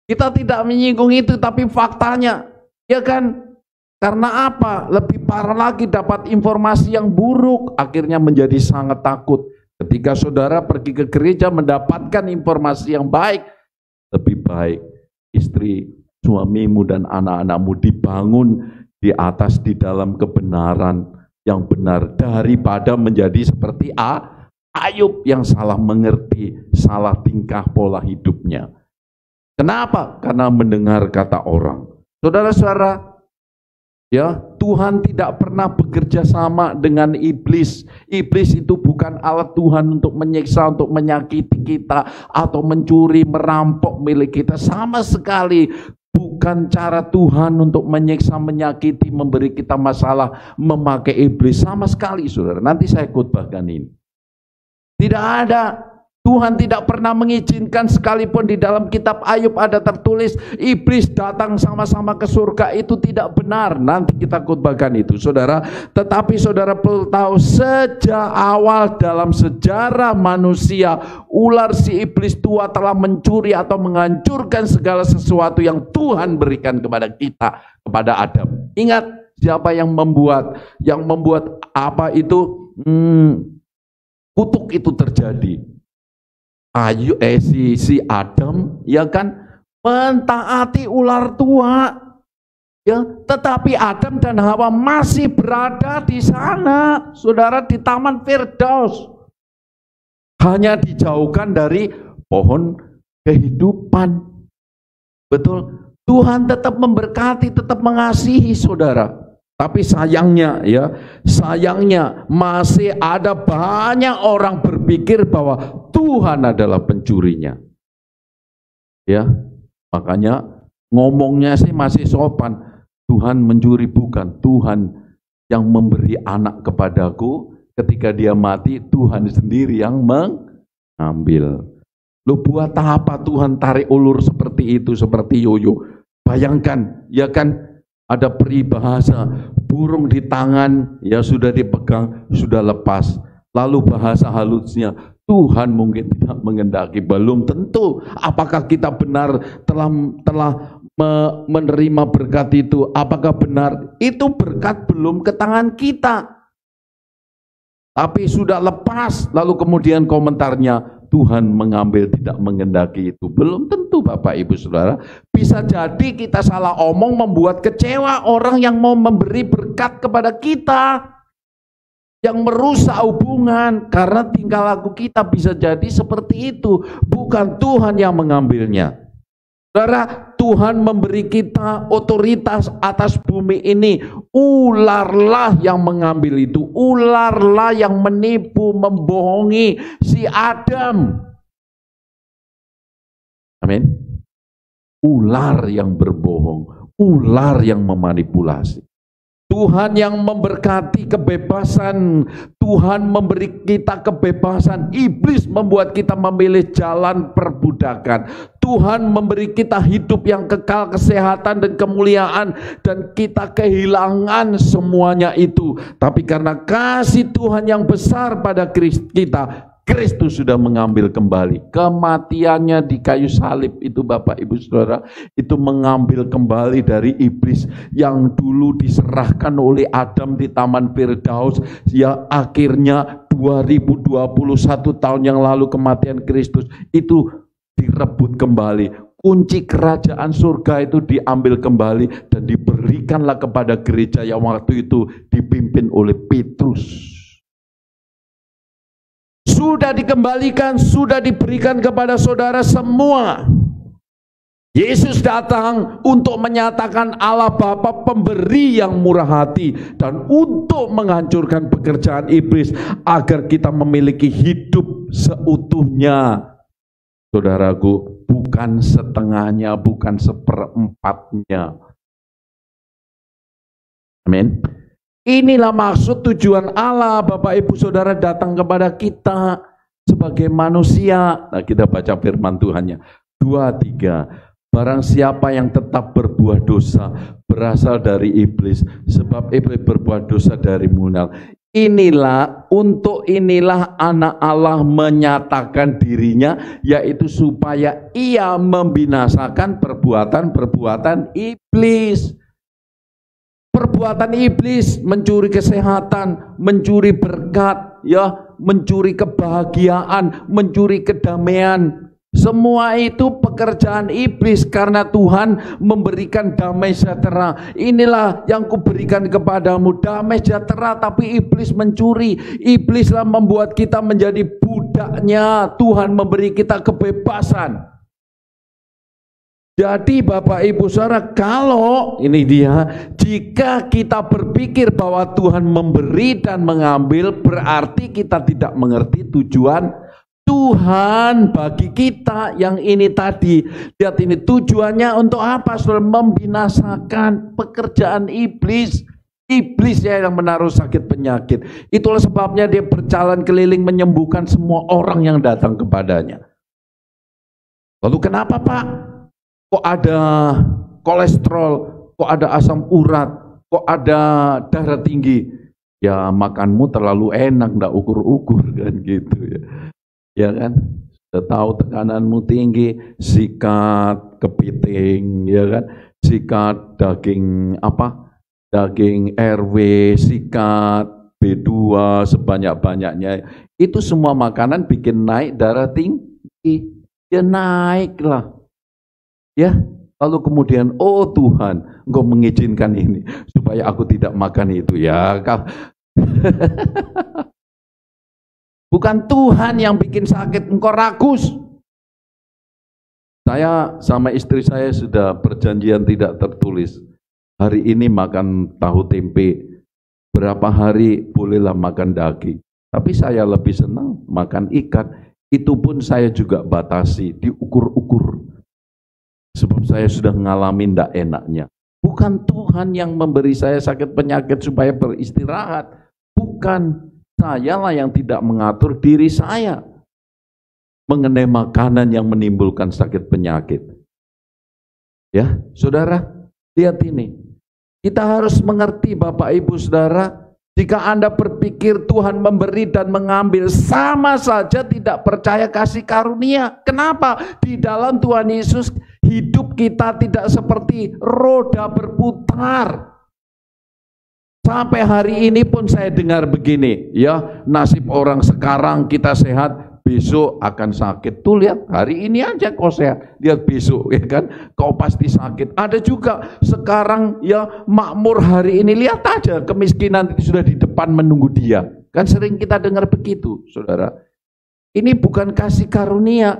Kita tidak menyinggung itu, tapi faktanya, ya kan? Karena apa? Lebih parah lagi, dapat informasi yang buruk, akhirnya menjadi sangat takut. Ketika saudara pergi ke gereja mendapatkan informasi yang baik, lebih baik istri, suamimu dan anak-anakmu dibangun di atas, di dalam kebenaran yang benar, daripada menjadi seperti Ayub yang salah mengerti, salah tingkah pola hidupnya. Kenapa? Karena mendengar kata orang. Saudara-saudara, ya, Tuhan tidak pernah bekerja sama dengan iblis. Iblis itu bukan alat Tuhan untuk menyiksa, untuk menyakiti kita, atau mencuri, merampok milik kita. Sama sekali bukan cara Tuhan untuk menyiksa, menyakiti, memberi kita masalah, memakai iblis. Sama sekali, saudara. Nanti saya khotbahkan ini. Tidak ada. Tuhan tidak pernah mengizinkan, sekalipun di dalam kitab Ayub ada tertulis iblis datang sama-sama ke surga, itu tidak benar. Nanti kita khotbahkan itu, saudara. Tetapi saudara perlu tahu, sejak awal dalam sejarah manusia, ular si iblis tua telah mencuri atau menghancurkan segala sesuatu yang Tuhan berikan kepada kita, kepada Adam. Ingat siapa yang membuat apa itu? Kutuk itu terjadi. Si Adam, ya kan, mentaati ular tua, ya, tetapi Adam dan Hawa masih berada di sana, saudara, di Taman Firdaus, hanya dijauhkan dari pohon kehidupan. Betul, Tuhan tetap memberkati, tetap mengasihi saudara. Tapi sayangnya, ya, sayangnya masih ada banyak orang berpikir bahwa Tuhan adalah pencurinya. Ya, makanya ngomongnya sih masih sopan. Tuhan mencuri, bukan. Tuhan yang memberi anak kepadaku, ketika dia mati Tuhan sendiri yang Ambil. Lu buat apa Tuhan tarik ulur seperti itu, seperti yoyo? Bayangkan, ya kan, ada peribahasa, burung di tangan, ya sudah dipegang, sudah lepas. Lalu bahasa halusnya, Tuhan mungkin tidak mengendaki, belum tentu. Apakah kita benar telah menerima berkat itu? Apakah benar itu berkat belum ke tangan kita? Tapi sudah lepas, lalu kemudian komentarnya, Tuhan mengambil tidak mengendaki itu. Belum tentu Bapak Ibu Saudara. Bisa jadi kita salah omong membuat kecewa orang yang mau memberi berkat kepada kita. Yang merusak hubungan karena tingkah laku kita bisa jadi seperti itu. Bukan Tuhan yang mengambilnya. Saudara, Tuhan memberi kita otoritas atas bumi ini. Ularlah yang mengambil itu. Ularlah yang menipu, membohongi si Adam. Amin. Ular yang berbohong. Ular yang memanipulasi. Tuhan yang memberkati kebebasan. Tuhan memberi kita kebebasan. Iblis membuat kita memilih jalan perbudakan. Tuhan memberi kita hidup yang kekal, kesehatan dan kemuliaan, dan kita kehilangan semuanya itu. Tapi karena kasih Tuhan yang besar pada kita, Kristus sudah mengambil kembali. Kematiannya di kayu salib itu Bapak Ibu Saudara, itu mengambil kembali dari iblis yang dulu diserahkan oleh Adam di Taman Firdaus, yang akhirnya 2021 tahun yang lalu kematian Kristus itu direbut kembali. Kunci kerajaan surga itu diambil kembali dan diberikanlah kepada gereja yang waktu itu dipimpin oleh Petrus. Sudah dikembalikan, sudah diberikan kepada saudara semua. Yesus datang untuk menyatakan Allah Bapa pemberi yang murah hati dan untuk menghancurkan pekerjaan iblis agar kita memiliki hidup seutuhnya. Saudaraku, bukan setengahnya, bukan seperempatnya. Amin. Inilah maksud tujuan Allah, Bapak Ibu Saudara, datang kepada kita sebagai manusia. Nah, kita baca firman Tuhannya. 2:3. Barang siapa yang tetap berbuat dosa berasal dari iblis, sebab iblis berbuat dosa dari mulai. Inilah anak Allah menyatakan dirinya, yaitu supaya ia membinasakan perbuatan-perbuatan iblis. Perbuatan iblis mencuri kesehatan, mencuri berkat, ya, mencuri kebahagiaan, mencuri kedamaian. Semua itu pekerjaan iblis karena Tuhan memberikan damai sejahtera. Inilah yang kuberikan kepadamu, damai sejahtera, tapi iblis mencuri. Iblislah membuat kita menjadi budaknya. Tuhan memberi kita kebebasan. Jadi Bapak Ibu Saudara, kalau ini dia, jika kita berpikir bahwa Tuhan memberi dan mengambil, berarti kita tidak mengerti tujuan Tuhan bagi kita yang ini tadi. Lihat ini tujuannya untuk apa? Saudara, membinasakan pekerjaan iblis. Iblis ya yang menaruh sakit penyakit. Itulah sebabnya dia berjalan keliling menyembuhkan semua orang yang datang kepadanya. Lalu kenapa Pak? Kok ada kolesterol, kok ada asam urat, kok ada darah tinggi? Ya makanmu terlalu enak, nggak ukur-ukur kan gitu ya. Ya kan? Sudah tahu tekananmu tinggi, sikat kepiting, ya kan? Sikat daging apa? Daging RW, sikat B2 sebanyak-banyaknya. Itu semua makanan bikin naik darah tinggi. Ya naiklah. Ya, lalu kemudian, oh Tuhan, Engkau mengizinkan ini supaya aku tidak makan itu. Ya, bukan Tuhan yang bikin sakit, engkau rakus. Saya sama istri saya sudah perjanjian tidak tertulis. Hari ini makan tahu tempe, berapa hari bolehlah makan daging. Tapi saya lebih senang makan ikan. Itu pun saya juga batasi, diukur-ukur. Sebab saya sudah ngalamin tidak enaknya. Bukan Tuhan yang memberi saya sakit penyakit supaya beristirahat. Bukan, sayalah yang tidak mengatur diri saya. mengenai makanan yang menimbulkan sakit penyakit. Ya, saudara, lihat ini. Kita harus mengerti Bapak Ibu Saudara, jika Anda berpikir Tuhan memberi dan mengambil, sama saja tidak percaya kasih karunia. Kenapa? Di dalam Tuhan Yesus, hidup kita tidak seperti roda berputar. Sampai hari ini pun saya dengar begini, ya, nasib orang sekarang kita sehat, besok akan sakit. Tuh lihat, hari ini aja kau sehat, lihat besok, ya kan, kau pasti sakit. Ada juga sekarang ya makmur hari ini, lihat aja kemiskinan itu sudah di depan menunggu dia. Kan sering kita dengar begitu, saudara. Ini bukan kasih karunia.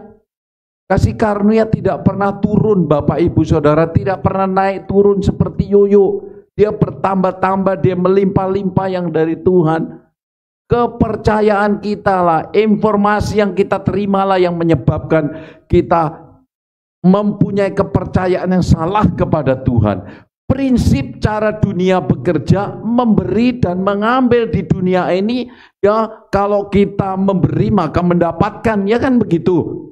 Kasih karunia tidak pernah turun, Bapak Ibu Saudara, tidak pernah naik turun seperti yoyo. Dia bertambah-tambah, dia melimpah-limpah yang dari Tuhan. Kepercayaan kita lah, informasi yang kita terima lah yang menyebabkan kita mempunyai kepercayaan yang salah kepada Tuhan. Prinsip cara dunia bekerja, memberi dan mengambil di dunia ini, ya kalau kita memberi maka mendapatkan, ya kan begitu.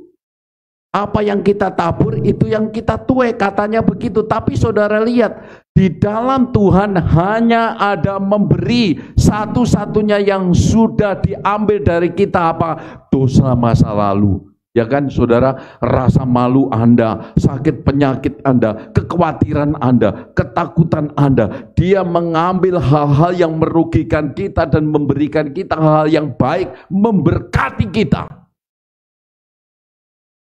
Apa yang kita tabur itu yang kita tuai, katanya begitu. Tapi saudara lihat, di dalam Tuhan hanya ada memberi. Satu-satunya yang sudah diambil dari kita apa? Dosa masa lalu. Ya kan saudara, rasa malu Anda, sakit penyakit Anda, kekhawatiran Anda, ketakutan Anda. Dia mengambil hal-hal yang merugikan kita dan memberikan kita hal-hal yang baik, memberkati kita.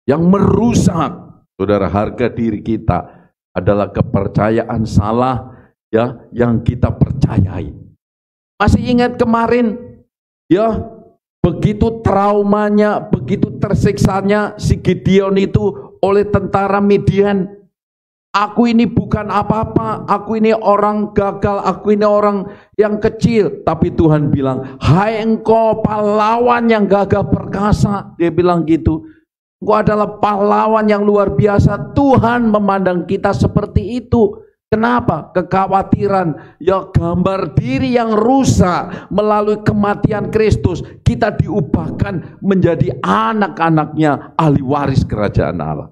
Yang merusak, saudara, harga diri kita adalah kepercayaan salah, ya, yang kita percayai. Masih ingat kemarin, ya, begitu traumanya, begitu tersiksanya si Gideon itu oleh tentara Midian. Aku ini bukan apa-apa, aku ini orang gagal, aku ini orang yang kecil. Tapi Tuhan bilang, hai engkau pahlawan yang gagah perkasa. Dia bilang gitu. Engkau adalah pahlawan yang luar biasa. Tuhan memandang kita seperti itu. Kenapa? Kekhawatiran, ya, gambar diri yang rusak melalui kematian Kristus. Kita diubahkan menjadi anak-anaknya, ahli waris kerajaan Allah.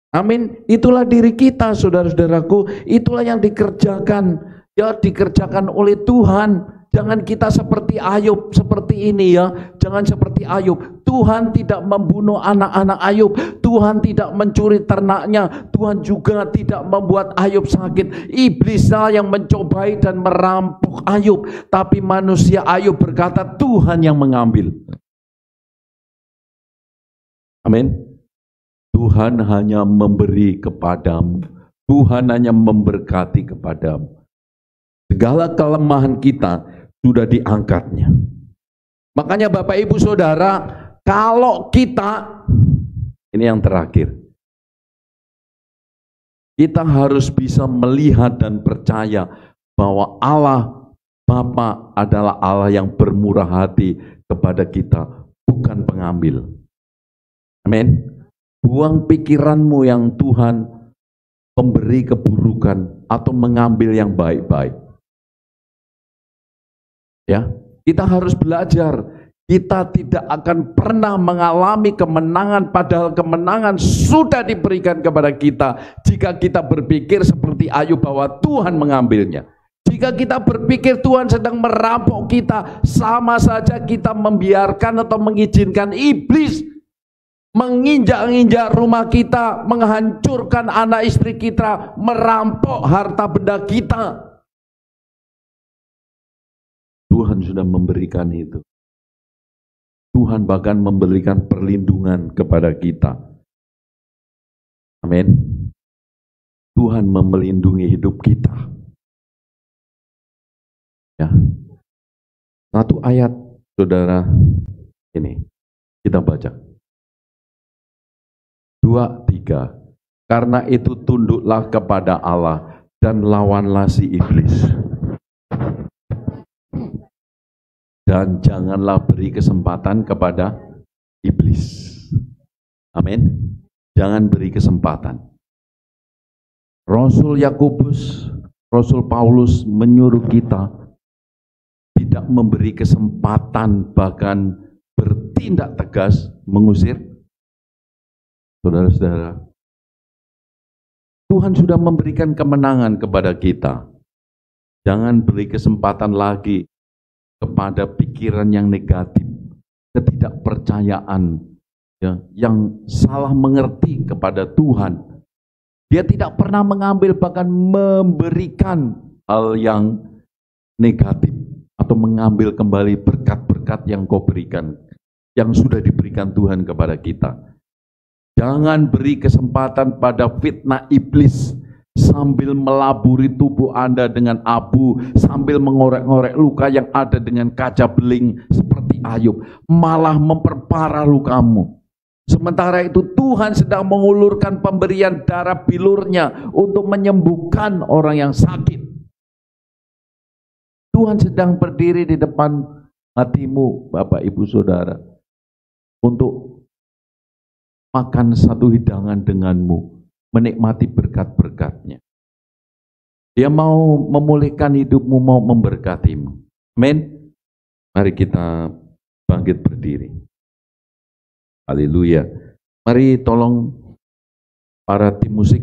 Amin. Itulah diri kita, saudara-saudaraku. Itulah yang dikerjakan, ya, dikerjakan oleh Tuhan. Jangan kita seperti Ayub, seperti ini, ya. Jangan seperti Ayub. Tuhan tidak membunuh anak-anak Ayub. Tuhan tidak mencuri ternaknya. Tuhan juga tidak membuat Ayub sakit. Iblislah yang mencobai dan merampok Ayub. Tapi manusia Ayub berkata, Tuhan yang mengambil. Amin. Tuhan hanya memberi kepadamu. Tuhan hanya memberkati kepadamu. Segala kelemahan kita sudah diangkatnya. Makanya Bapak Ibu Saudara, kalau kita, ini yang terakhir, kita harus bisa melihat dan percaya bahwa Allah Bapa adalah Allah yang bermurah hati kepada kita, bukan pengambil. Amin. Buang pikiranmu yang Tuhan memberi keburukan atau mengambil yang baik-baik. Ya, kita harus belajar. Kita tidak akan pernah mengalami kemenangan, padahal kemenangan sudah diberikan kepada kita jika kita berpikir seperti Ayub bahwa Tuhan mengambilnya. Jika kita berpikir Tuhan sedang merampok kita, sama saja kita membiarkan atau mengizinkan iblis menginjak-injak rumah kita, menghancurkan anak istri kita, merampok harta benda kita. Tuhan sudah memberikan itu. Tuhan bahkan memberikan perlindungan kepada kita. Amin. Tuhan melindungi hidup kita. Ya. Satu ayat, saudara, ini kita baca. 2, 3. Karena itu tunduklah kepada Allah dan lawanlah si iblis. Dan janganlah beri kesempatan kepada iblis. Amin. Jangan beri kesempatan. Rasul Yakobus, Rasul Paulus menyuruh kita tidak memberi kesempatan, bahkan bertindak tegas mengusir Saudara-saudara, Tuhan sudah memberikan kemenangan kepada kita. Jangan beri kesempatan lagi kepada pikiran yang negatif, ketidakpercayaan, ya, yang salah mengerti kepada Tuhan. Dia tidak pernah mengambil bahkan memberikan hal yang negatif atau mengambil kembali berkat-berkat yang kau berikan, yang sudah diberikan Tuhan kepada kita. Jangan beri kesempatan pada fitnah iblis sambil melaburi tubuh Anda dengan abu, sambil mengorek-ngorek luka yang ada dengan kaca beling seperti Ayub, malah memperparah lukamu. Sementara itu Tuhan sedang mengulurkan pemberian darah bilurnya untuk menyembuhkan orang yang sakit. Tuhan sedang berdiri di depan hatimu, Bapak Ibu Saudara, untuk makan satu hidangan denganmu, menikmati berkat-berkatnya. Dia mau memulihkan hidupmu, mau memberkatimu. Amin. Mari kita bangkit berdiri. Haleluya. Mari tolong para tim musik